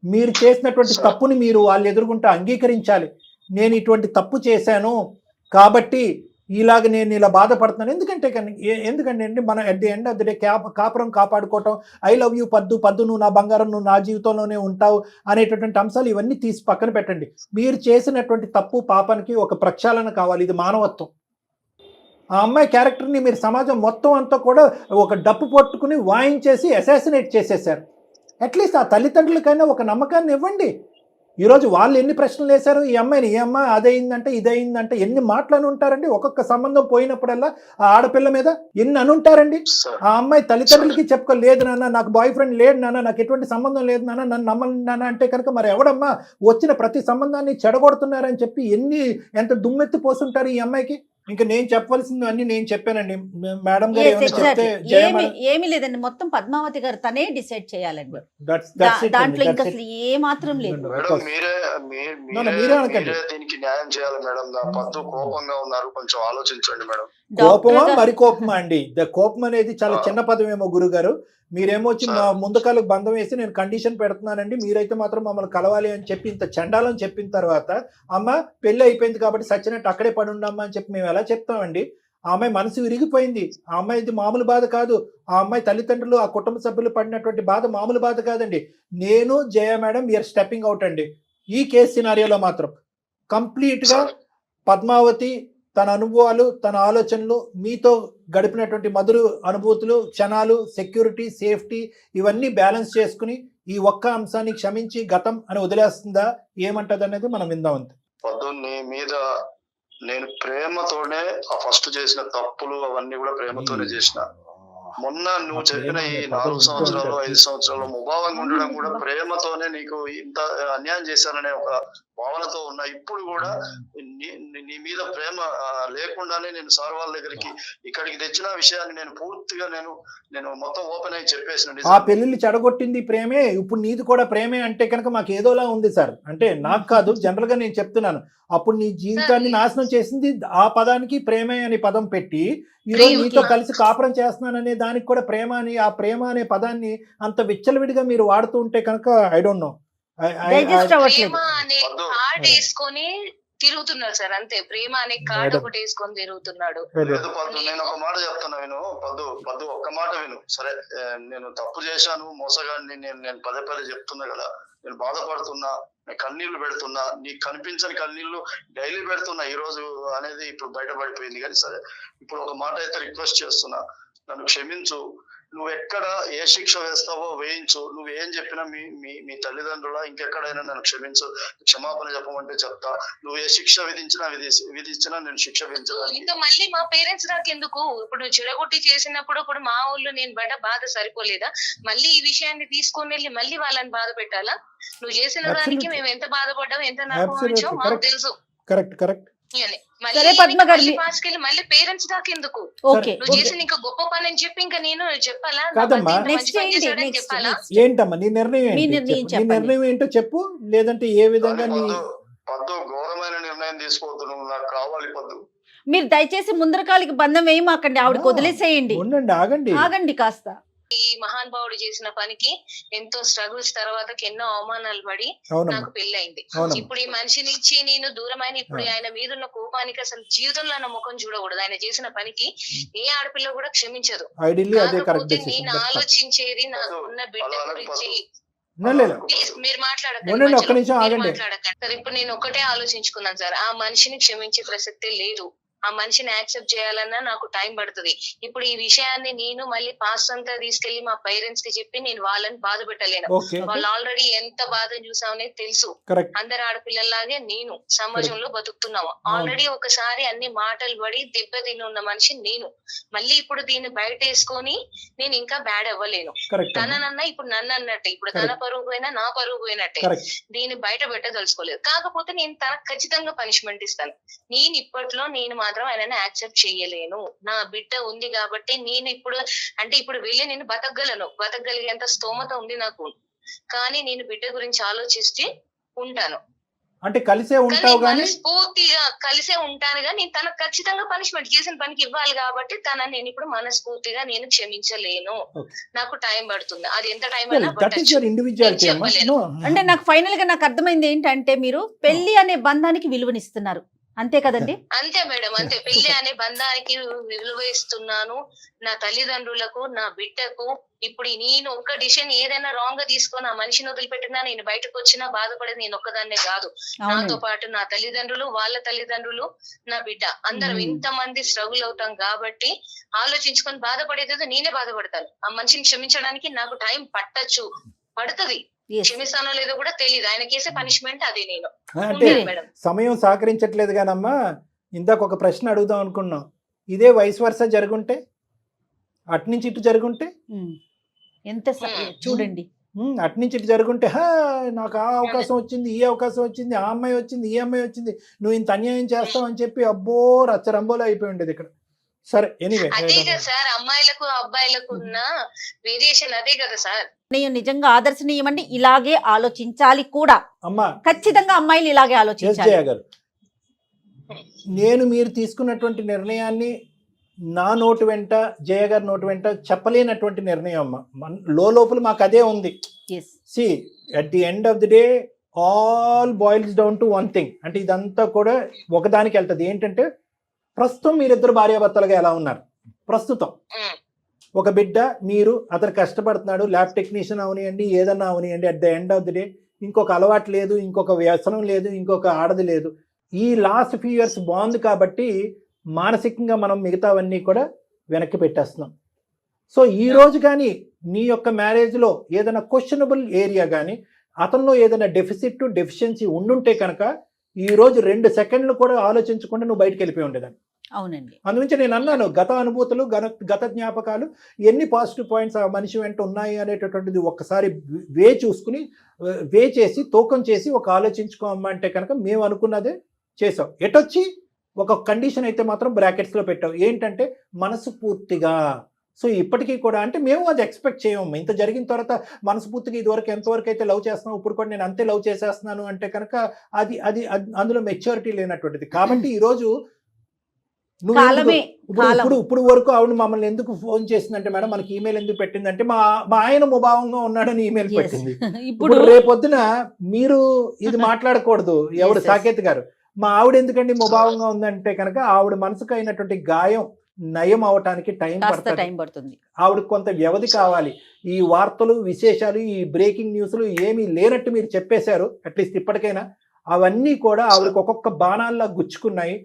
మీరు చేసినటువంటి తప్పుని మీరు వాళ్ళు ఎదుర్కొంటూ అంగీకరించాలి. నేను ఇటువంటి తప్పు చేశాను కాబట్టి ఇలాగ నేను ఇలా బాధపడుతున్నాను. ఎందుకంటే అండి మనం at the end of the day కాపురం కాపాడుకోవటం, ఐ లవ్ యూ పద్దు, నువ్వు నా బంగారం, నువ్వు నా జీవితంలోనే ఉంటావు అనేటటువంటి అంశాలు ఇవన్నీ తీసి పక్కన పెట్టండి. మీరు చేసినటువంటి తప్పు పాపానికి ఒక ప్రక్షాళన కావాలి. ఇది మానవత్వం. ఆ అమ్మాయి క్యారెక్టర్ని మీరు సమాజం మొత్తం అంతా కూడా ఒక డప్పు పట్టుకుని వాయించేసి అసాసినేట్ చేసేసారు. అట్లీస్ట్ ఆ తల్లిదండ్రులకైనా ఒక నమ్మకాన్ని ఇవ్వండి. ఈరోజు వాళ్ళు ఎన్ని ప్రశ్నలు వేశారు ఈ అమ్మాయిని, ఏ అమ్మాయి అదయిందంటే ఇదయిందంటే ఎన్ని మాటలు ఉంటారండి. ఒక్కొక్క సంబంధం పోయినప్పుడల్లా ఆ ఆడపిల్ల మీద ఎన్ని అనుంటారండి. ఆ అమ్మాయి తల్లిదండ్రులకి చెప్పుకోలేదు నాన్న, నాకు బాయ్ ఫ్రెండ్ లేడు నాన్న, నాకు ఎటువంటి సంబంధం లేదు నాన్న, నన్ను నమ్మను నాన్న అంటే కనుక మరి ఎవడమ్మా వచ్చిన ప్రతి సంబంధాన్ని చెడగొడుతున్నారని చెప్పి ఎంత దుమ్మెత్తి పోస్తుంటారు ఈ అమ్మాయికి. ఇంకా నేను చెప్పవలసింది అన్ని నేను చెప్పానండి. మేడం గారు ఏమీ లేదండి, మొత్తం పద్మావతి గారు తనే డిసైడ్ చేయాలండి. దాంట్లో ఇంకా అసలు ఏ మాత్రం లేదు. మీరే మీరే అనకండి. మీరే దీనికి న్యాయం చేయాలి మేడం. నా పద్దు కోపంగా ఉన్నారు, కొంచెం ఆలోచించండి మేడం. కోపమా డాక్టర్ మరి కోపమా అండి? కోపం అనేది చాలా చిన్న పదమేమో గురుగారు. మీరేమో వచ్చి మా ముందుకాలకు బంధం వేసి నేను కండిషన్ పెడుతున్నానండి, మీరైతే మాత్రం మమ్మల్ని కలవాలి అని చెప్పి ఇంత చండాలని చెప్పిన తర్వాత అమ్మ పెళ్లి అయిపోయింది కాబట్టి సచ్చినట్టు అక్కడే పడి ఉండమ్మా అని చెప్పి మేము ఎలా చెప్తామండి? ఆ అమ్మాయి మనసు విరిగిపోయింది. ఆ అమ్మాయిది మామూలు బాధ కాదు. ఆ అమ్మాయి తల్లిదండ్రులు ఆ కుటుంబ సభ్యులు పడినటువంటి బాధ మామూలు బాధ కాదండి. నేను జయ మేడం వీఆర్ స్టెప్పింగ్ అవుట్ అండి. ఈ కేసు సినారియోలో మాత్రం కంప్లీట్గా పద్మావతి తన అనుభవాలు, తన ఆలోచనలు, మీతో గడిపినటువంటి మధుర అనుభూతులు, క్షణాలు, సెక్యూరిటీ, సేఫ్టీ ఇవన్నీ బ్యాలెన్స్ చేసుకుని ఈ ఒక్క అంశాన్ని క్షమించి గతం అని వదిలేస్తుందా ఏమంటది అనేది మనం విందాం. అంతే. పొద్దున్నే మీద నేను ప్రేమతోనే ఆ ఫస్ట్ చేసిన తప్పులు అవన్నీ కూడా ప్రేమతోనే చేసిన. మొన్న నువ్వు చెప్పిన ఈ 4 సంవత్సరాలు 5 సంవత్సరాలు ముభావంగా ఉండడం కూడా ప్రేమతోనే నీకు ఇంత అన్యాయం చేశాననే ఒక భావనతో ఉన్నా. ఇప్పుడు కూడా నీ మీద ప్రేమ లేకుండానే నేను సార్ వాళ్ళ దగ్గరికి ఇక్కడికి తెచ్చిన విషయాన్ని నేను పూర్తిగా నేను మొత్తం ఓపెన్ అయి చెప్పేసిన. ఆ పెళ్లిళ్ళు చెడగొట్టింది ప్రేమే, ఇప్పుడు నీది కూడా ప్రేమే అంటే కనుక మాకు ఏదోలా ఉంది సార్. అంటే నాకు కాదు, జనరల్ గా నేను చెప్తున్నాను. అప్పుడు నీ జీవితాన్ని నాశనం చేసింది ఆ పదానికి ప్రేమే అనే పదం పెట్టి, ఈరోజు నీతో కలిసి కాపురం చేస్తున్నాననే దానికి కూడా ప్రేమ అని, ఆ ప్రేమ అనే పదాన్ని అంత విచ్చలవిడిగా మీరు వాడుతూ ఉంటే కనుక ఐ డోంట్ నో. ప్రేమ అనే కార్డ్ వేసుకొని తిరుగుతున్నాడు సార్, అంతే. ప్రేమ అనే కార్డు ఒకటి వేసుకొని తిరుగుతున్నాడు. లేదు పద్దు, నేను ఒక మాట చెప్తున్నా విను. పద్దు ఒక్క మాట విను. సరే, నేను తప్పు చేశాను, మోసగాడిని, నేను పదే పదే చెప్తున్నా కదా. నేను బాధపడుతున్నా, కన్నీళ్లు పెడుతున్నా, నీకు కనిపించని కన్నీళ్లు డైలీ పెడుతున్నా. ఈ రోజు అనేది ఇప్పుడు బయటపడిపోయింది. కానీ సరే, ఇప్పుడు ఒక మాట అయితే రిక్వెస్ట్ చేస్తున్నా, నన్ను క్షమించు. నువ్వు ఎక్కడ ఏ శిక్ష వేస్తావో వేయించు. నువ్వు ఏం చెప్పినా మీ తల్లిదండ్రుల ఇంకెక్కడైనా నన్ను క్షమించు, క్షమాపణ చెప్పమంటే చెప్తా. నువ్వు ఏ శిక్ష విధించినా నేను శిక్ష విధించడానికి. ఇంకా మళ్ళీ మా పేరెంట్స్ నాకెందుకు? ఇప్పుడు చెడగొట్టి చేసినప్పుడు ఇప్పుడు మా ఊళ్ళో నేను పడ్డ బాధ సరిపోలేదా? మళ్ళీ ఈ విషయాన్ని తీసుకొని వెళ్ళి మళ్ళీ వాళ్ళని బాధ పెట్టాలా? నువ్వు చేసిన దానికి మేము ఎంత బాధపడ్డాం, ఎంత నష్టం మాకు తెలుసు. కరెక్ట్. సరే పద్మ గారు, మళ్ళీ పేరెంట్స్ దాకెందుకు? ఓకే, నువ్వు చేసిన ఇంకా గొప్ప పని అని చెప్పి ఇంకా నేను చెప్పాలా? కాదమ్మా, చెప్పాలా? ఏంటమ్మా నీ నిర్ణయం? నీ నిర్ణయం ఏంటో చెప్పు. లేదంటే ఏ విధంగా పద్దు ఘోరమైన నిర్ణయం తీసుకోవద్దు, నాకు కావాలి పద్దు. మీరు దయచేసి ముందరకాలికి బంధం వేయమాకండి, ఆవిడకి వదిలేసేయండి. ఉండండి, ఆగండి కాస్త. ఈ మహానుభావుడు చేసిన పనికి ఎంతో స్ట్రగుల్స్ తర్వాత ఎన్నో అవమానాలు పడి నాకు పెళ్ళయింది. ఇప్పుడు ఈ మనిషిని ఇచ్చి నేను దూరమైన ఇప్పుడు ఆయన మీద ఉన్న కోపానికి అసలు జీవితంలో నా ముఖం చూడకూడదు. ఆయన చేసిన పనికి ఏ ఆడపిల్ల కూడా క్షమించదు. కాకపోతే నేను ఆలోచించేది నాకు ఉన్న బిడ్డ గురించి. మీరు మాట్లాడకండి. సార్, ఇప్పుడు నేను ఒకటే ఆలోచించుకున్నాను సార్, ఆ మనిషిని క్షమించే ప్రసక్తే లేదు. ఆ మనిషిని యాక్సెప్ట్ చేయాలన్నా నాకు టైం పడుతుంది. ఇప్పుడు ఈ విషయాన్ని నేను మళ్ళీ పాస్ట్ అంతా తీసుకెళ్లి మా పేరెంట్స్ కి చెప్పి నేను వాళ్ళని బాధ పెట్టలేను. వాళ్ళు ఆల్రెడీ ఎంత బాధను చూసామనేది తెలుసు. అందరు ఆడపిల్లలాగే నేను సమాజంలో బతుకుతున్నాము. ఆల్రెడీ ఒకసారి అన్ని మాటలు పడి దెబ్బ తిని ఉన్న మనిషి నేను. మళ్ళీ ఇప్పుడు దీన్ని బయట వేసుకొని నేను ఇంకా బ్యాడ్ అవ్వలేను. తననన్నా ఇప్పుడు నన్ను అన్నట్టే, ఇప్పుడు తన పరువు పోయినా నా పరువు పోయినట్టే. దీన్ని బయట పెట్టదలుచుకోలేదు. కాకపోతే నేను తనకు ఖచ్చితంగా పనిష్మెంట్ ఇస్తాను. నేను ఇప్పట్లో మాత్రం ఆయనని యాక్సెప్ట్ చెయ్యలేను. నా బిడ్డ ఉంది కాబట్టి నేను ఇప్పుడు వెళ్ళి నేను బతకగలిగేంత స్తోమత ఉంది నాకు. కానీ నేను బిడ్డ గురించి ఆలోచిస్తే ఉంటాను. అంటే కలిసే ఉంటావు గానీ మనస్ఫూర్తిగా కలిసే ఉంటాను. కానీ నేను తనకు ఖచ్చితంగా పనిష్మెంట్ చేసిన పనికి ఇవ్వాలి కాబట్టి నేను ఇప్పుడు మనస్ఫూర్తిగా నేను క్షమించలేను. నాకు టైం పడుతుంది. అది ఎంత టైం అయినా చెప్పలేను. అంటే నాకు ఫైనల్ గా నాకు అర్థమైంది ఏంటంటే, మీరు పెళ్లి అనే బంధానికి విలువనిస్తున్నారు, అంతే కదండి? అంతే మేడం, అంతే. పెళ్లి అనే బంధానికి విలువ ఇస్తున్నాను. నా తల్లిదండ్రులకు, నా బిడ్డకు. ఇప్పుడు నేను ఒక్క డిసిషన్ ఏదైనా రాంగ్ గా తీసుకొని ఆ మనిషిని వదిలిపెట్టినా, నేను బయటకు వచ్చినా బాధపడేది నేను ఒక్కదాన్నే కాదు. నాతో పాటు నా తల్లిదండ్రులు, వాళ్ళ తల్లిదండ్రులు, నా బిడ్డ, అందరం ఇంతమంది స్ట్రగుల్ అవుతాం కాబట్టి ఆలోచించుకొని బాధపడేది నేనే బాధపడతాను. ఆ మనిషిని క్షమించడానికి నాకు టైం పడుతుంది. క్షమిస్తానో లేదో కూడా తెలియదు. ఆయన కేసే పనిష్మెంట్ అది. నేను అంటే సమయం సహకరించట్లేదు కానమ్మా. ఇందాక ఒక ప్రశ్న అడుగుదాం అనుకున్నాం, ఇదే వయసు వరుస జరుగుంటే, అట్నుంచి ఇటు జరుగుంటే ఎంత చూడండి, అట్నుంచి ఇటు జరుగుంటే నాకు ఆ అవకాశం వచ్చింది, ఈ అవకాశం వచ్చింది, ఆ అమ్మాయి వచ్చింది, ఈ అమ్మాయి వచ్చింది, నువ్వు ఇంత అన్యాయం చేస్తావు అని చెప్పి అబ్బో రచ్చరంబోలో అయిపోయి ఉండేది ఇక్కడ. సరే, ఎనీవే అదే కదా సార్, అమ్మాయిలకు అబ్బాయిలకు ఉన్న వేరియేషన్ అదే కదా సార్. నేను నిజంగా ఆదర్శనీయం అండి, ఇలాగే ఆలోచించాలి కూడా. అమ్మా ఖచ్చితంగా అమ్మాయిలు ఇలాగే ఎస్ ఆలోచించాలి. జయ గారు, నేను మీరు తీసుకున్నటువంటి నిర్ణయాన్ని నా నోటు వెంట జయ గారి నోటు వెంట చెప్పలేనటువంటి నిర్ణయం అమ్మ. లోపల మాకు అదే ఉంది. Yes. See at the end of the day all boils down to one thing. అంటే ఇదంతా కూడా ఒకదానికి వెళ్తుంది. ఏంటంటే ప్రస్తుతం మీరిద్దరు భార్యాభర్తలుగా ఎలా ఉన్నారు? ప్రస్తుతం ఒక బిడ్డ, మీరు అతను కష్టపడుతున్నాడు, ల్యాబ్ టెక్నీషియన్ అవనియండి, ఏదన్నా అవనియండి. At the end of the day ఇంకొక అలవాటు లేదు, ఇంకొక వ్యసనం లేదు, ఇంకొక ఆడది లేదు. ఈ లాస్ట్ ఫ్యూ ఇయర్స్ బాగుంది కాబట్టి మానసికంగా మనం మిగతావన్నీ కూడా వెనక్కి పెట్టేస్తున్నాం. సో ఈ రోజు కానీ నీ యొక్క మ్యారేజ్లో ఏదైనా క్వశ్చనబుల్ ఏరియా కానీ, అతనిలో ఏదైనా డెఫిషియన్సీ ఉండుంటే కనుక ఈ రోజు 2 సెకండ్లు కూడా ఆలోచించకుండా నువ్వు బయటకు వెళ్ళిపోయి ఉండేదాన్ని. అవునండి. అందుగురించి నేను అన్నాను, గత అనుభూతులు, గత జ్ఞాపకాలు, ఎన్ని పాజిటివ్ పాయింట్స్ ఆ మనిషి వెంట ఉన్నాయి అనేటటువంటిది ఒక్కసారి వే చేసి తూకం చేసి ఒక ఆలోచించుకోమ్మా అంటే కనుక మేము అనుకున్నదే చేసావు. ఎటొచ్చి ఒక కండిషన్ అయితే మాత్రం బ్రాకెట్స్లో పెట్టావు. ఏంటంటే మనస్ఫూర్తిగా. సో ఇప్పటికీ కూడా అంటే మేము అది ఎక్స్పెక్ట్ చేయము. ఇంత జరిగిన తర్వాత మనస్ఫూర్తిగా ఇదివరకు ఎంతవరకు అయితే లవ్ చేస్తున్నావు, ఇప్పుడు కూడా నేను అంతే లవ్ చేసేస్తున్నాను అంటే కనుక అది అది అందులో మెచ్యూరిటీ లేనటువంటిది. కాబట్టి ఈరోజు ఇప్పుడు వరకు ఆవిడ మమ్మల్ని ఎందుకు ఫోన్ చేసిందంటే, మేడం మనకి ఈమెయిల్ ఎందుకు పెట్టిందంటే మా ఆయన ముభావంగా ఉన్నాడని ఈమెయిల్ పెట్టింది. ఇప్పుడు రేపొద్దున మీరు ఇది మాట్లాడకూడదు. ఎవరు సాకేత్ గారు, మా ఆవిడ ఎందుకండి ముభావంగా ఉందంటే కనుక ఆవిడ మనసుకు అయినటువంటి గాయం నయం అవటానికి టైం పడుతుంది. ఆవిడకి కొంత వ్యవధి కావాలి. ఈ వార్తలు విశేషాలు, ఈ బ్రేకింగ్ న్యూస్లు ఏమీ లేనట్టు మీరు చెప్పేశారు. అట్లీస్ట్ ఇప్పటికైనా అవన్నీ కూడా ఆవిడకి ఒక్కొక్క బాణాల్లా గుచ్చుకున్నాయి.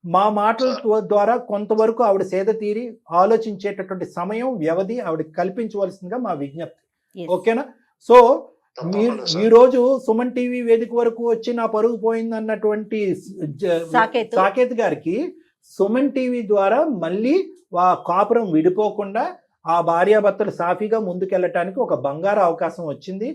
మా మాటల ద్వారా కొంతవరకు ఆవిడ సేద తీరి ఆలోచించేటటువంటి సమయం, వ్యవధి ఆవిడకి కల్పించవలసిందిగా మా విజ్ఞప్తి. ఓకేనా? సో మీరు ఈరోజు సుమన్ టీవీ వేదిక వరకు వచ్చి నా పరుగు పోయింది అన్నటువంటి సాకేత్ గారికి సుమన్ టీవీ ద్వారా మళ్ళీ కాపురం విడిపోకుండా ఆ భార్యాభర్తలు సాఫీగా ముందుకెళ్ళటానికి ఒక బంగారు అవకాశం వచ్చింది.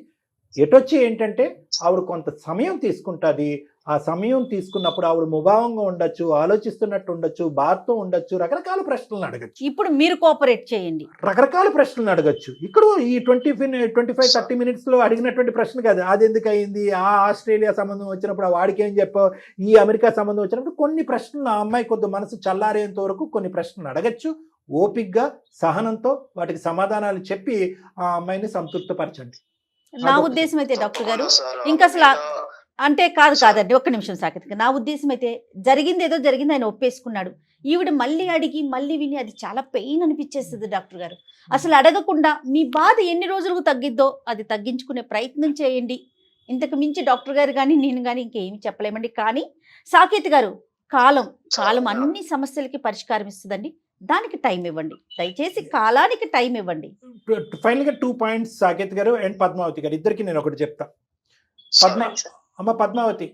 ఎటొచ్చి ఏంటంటే ఆవిడ కొంత సమయం తీసుకుంటుంది. ఆ సమయం తీసుకున్నప్పుడు ఆవిడ ముభావంగా ఉండొచ్చు, ఆలోచిస్తున్నట్టు ఉండొచ్చు, బాధతో ఉండొచ్చు, రకరకాల ప్రశ్నలను అడగచ్చు. ఇప్పుడు మీరు కోఆపరేట్ చేయండి, రకరకాల ప్రశ్నలను అడగచ్చు. ఇక్కడ ఈ 25-30 minutes లో అడిగినటువంటి ప్రశ్న కాదు. అది ఎందుకు అయింది, ఆ ఆస్ట్రేలియా సంబంధం వచ్చినప్పుడు వాడికి ఏం చెప్పావు, ఈ అమెరికా సంబంధం వచ్చినప్పుడు కొన్ని ప్రశ్నలు ఆ అమ్మాయి కొద్ది మనసు చల్లారేంత వరకు కొన్ని ప్రశ్నలు అడగచ్చు. ఓపిక్గా సహనంతో వాటికి సమాధానాలు చెప్పి ఆ అమ్మాయిని సంతృప్తిపరచండి. నా ఉద్దేశం అయితే డాక్టర్ గారు ఇంకా అసలు అంటే కాదండి, ఒక్క నిమిషం సాకేత్. నా ఉద్దేశం అయితే జరిగింది ఏదో జరిగింది, ఆయన ఒప్పేసుకున్నాడు. ఈవిడ మళ్ళీ అడిగి మళ్ళీ విని అది చాలా పెయిన్ అనిపించేస్తుంది డాక్టర్ గారు. అసలు అడగకుండా మీ బాధ ఎన్ని రోజులకు తగ్గిద్దో అది తగ్గించుకునే ప్రయత్నం చేయండి. ఇంతకు మించి డాక్టర్ గారు కానీ నేను కానీ ఇంకేమి చెప్పలేమండి. కానీ సాకేత్ గారు కాలం అన్ని సమస్యలకి పరిష్కారం ఇస్తుందండి. దానికి టైం ఇవ్వండి, దయచేసి కాలానికి టైం ఇవ్వండి. ఫైనల్ గా 2 points సాకేత్ గారు అండ్ పద్మావతి గారు ఇద్దరికి నేను ఒకటి చెప్తా. పద్మావతి,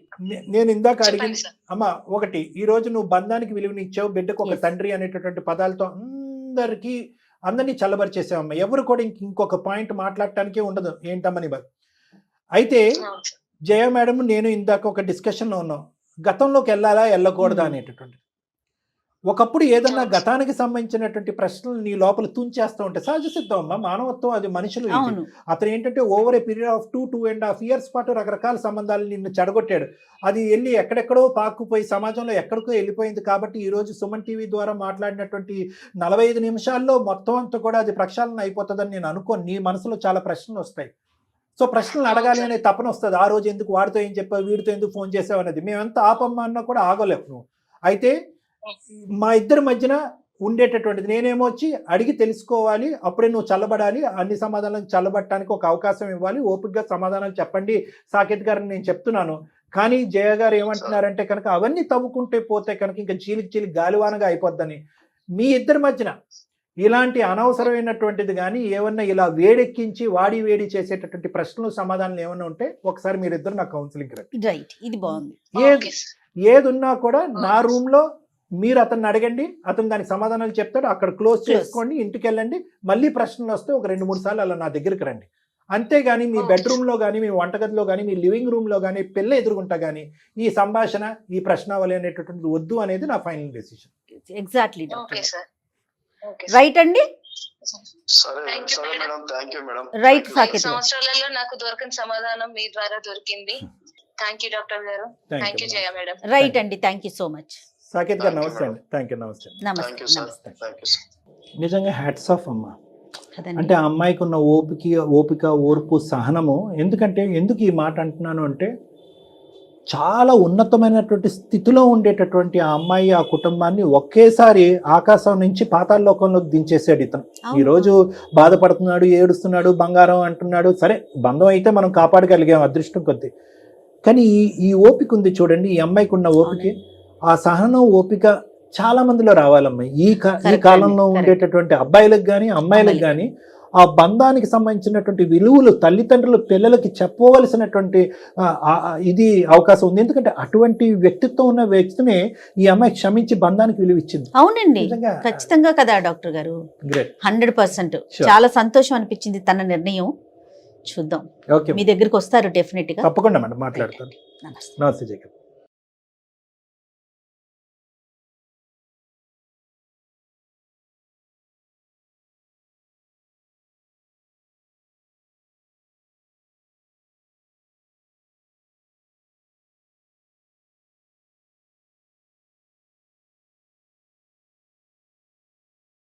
నేను ఇందాక అడిగింది అమ్మ ఒకటి, ఈ రోజు నువ్వు బంధానికి విలువనిచ్చావు, బిడ్డకు ఒక తండ్రి అనేటటువంటి పదాలతో అందరినీ చల్లబరిచేసావమ్మ. ఎవరు కూడా ఇంకొక పాయింట్ మాట్లాడటానికే ఉండదు ఏంటమ్మని. అయితే జయ మేడం నేను ఇందాక ఒక డిస్కషన్లో ఉన్నాం, గతంలోకి వెళ్ళాలా వెళ్ళకూడదా అనేటటువంటి. ఒకప్పుడు ఏదన్నా గతానికి సంబంధించినటువంటి ప్రశ్నలు నీ లోపల తుంచేస్తూ ఉంటే సహజ సిద్ధం అమ్మా, మానవత్వం, అది మనుషులు. అతను ఏంటంటే over a period of 2.5 years పాటు రకరకాల సంబంధాలు నిన్ను చెడగొట్టాడు. అది వెళ్ళి ఎక్కడెక్కడో పాకుపోయి సమాజంలో ఎక్కడికో వెళ్ళిపోయింది. కాబట్టి ఈరోజు సుమన్ టీవీ ద్వారా మాట్లాడినటువంటి 45 నిమిషాల్లో మొత్తం అంతా కూడా అది ప్రక్షాళన అయిపోతుందని నేను అనుకోను. నీ మనసులో చాలా ప్రశ్నలు వస్తాయి. సో ప్రశ్నలు అడగాలి అనే తపన వస్తుంది. ఆ రోజు ఎందుకు వాడితో ఏం చెప్పావు, వీడితో ఎందుకు ఫోన్ చేసావు అనేది. మేమెంత ఆపమ్మా అన్నా కూడా ఆగలేవు నువ్వు. అయితే మా ఇద్దరి మధ్యన ఉండేటటువంటిది నేనేమో వచ్చి అడిగి తెలుసుకోవాలి, అప్పుడే నువ్వు చల్లబడాలి, అన్ని సమాధానాలు చల్లబట్టడానికి ఒక అవకాశం ఇవ్వాలి, ఓపికగా సమాధానాలు చెప్పండి సాకేత్ గారిని నేను చెప్తున్నాను. కానీ జయ గారు ఏమంటున్నారంటే కనుక అవన్నీ తవ్వుకుంటే పోతే కనుక ఇంకా చీలికి గాలివానగా అయిపోద్దని. మీ ఇద్దరి మధ్యన ఇలాంటి అనవసరమైనటువంటిది కానీ ఏమన్నా ఇలా వేడెక్కించి వేడి చేసేటటువంటి ప్రశ్నలు సమాధానాలు ఏమన్నా ఉంటే ఒకసారి మీరిద్దరు నాకు కౌన్సిలింగ్ రైట్, ఇది బాగుంది. ఏదున్నా కూడా నా రూమ్ లో మీరు అతన్ని అడగండి, అతను దానికి సమాధానాలు చెప్తాడు, అక్కడ క్లోజ్ చేసుకోండి, ఇంటికి వెళ్ళండి. మళ్ళీ ప్రశ్నలు వస్తే ఒక 2-3 సార్లు అలా నా దగ్గరికి రండి. అంతేగాని మీ బెడ్రూమ్లో కానీ, మీ వంటగదిలో కానీ, మీ లివింగ్ రూమ్లో కానీ, పిల్ల ఎదురుగుంటా కానీ ఈ సంభాషణ, ఈ ప్రశ్నావళి అనేటటువంటిది వద్దు అనేది నా ఫైనల్ డెసిషన్. ఎగ్జాక్ట్లీ రైట్ అండి. సరే Thank you, సరే madam. Madam, thank you madam. Right, ఈ సాకేత్ గారు. సంవత్సరాలలో నాకు దొరకని సమాధానం మీ ద్వారా దొరికింది. థ్యాంక్ యూ డాక్టర్ గారు. Thank you Jaya madam. Right అండి, thank you so much. Saketh గారు Thank you, నమస్తే madam. అండి. థ్యాంక్ యూ, నమస్తే. థ్యాంక్ నమస్తే యూ సార్, నమస్తే. Thank you sir. నిజంగా హ్యాట్స్ ఆఫ్ అమ్మా. కదండి. అంటే ఆ అమ్మాయికి ఉన్న ఓపిక ఓర్పు సహనము. ఎందుకు ఈ మాట అంటున్నాను అంటే చాలా ఉన్నతమైనటువంటి స్థితిలో ఉండేటటువంటి ఆ అమ్మాయి ఆ కుటుంబాన్ని ఒకేసారి ఆకాశం నుంచి పాతాళలోకంలోకి దించేసాడు ఇతను. అవును. ఈరోజు బాధపడుతున్నాడు, ఏడుస్తున్నాడు, బంగారం అంటున్నాడు. సరే, బంధం అయితే మనం కాపాడగలిగాం అదృష్టం కొద్దీ. కానీ ఈ ఓపిక ఉంది చూడండి, ఈ అమ్మాయికి ఉన్న ఓపిక, ఆ సహనం ఓపిక చాలా మందిలో రావాలమ్మా. ఈ Correct కాలంలో అండి, ఉండేటటువంటి అబ్బాయిలకు కానీ అమ్మాయిలకు కానీ ఆ బంధానికి సంబంధించినటువంటి విలువలు తల్లిదండ్రులు పిల్లలకి చెప్పవలసినటువంటి ఇది అవకాశం ఉంది. ఎందుకంటే అటువంటి వ్యక్తిత్వం ఉన్న వ్యక్తిని ఈ అమ్మాయి క్షమించి బంధానికి విలువ ఇచ్చింది. అవునండి, నిజంగా ఖచ్చితంగా కదా డాక్టర్ గారు. గ్రేట్. 100%. Sure. చాలా సంతోషం అనిపించింది తన నిర్ణయం. చూద్దాం, ఓకే, మీ దగ్గరికి వస్తారు డెఫినెట్ గా. తప్పకుండా మేడం మాట్లాడతాను. నమస్తే. నమస్తే జగన్.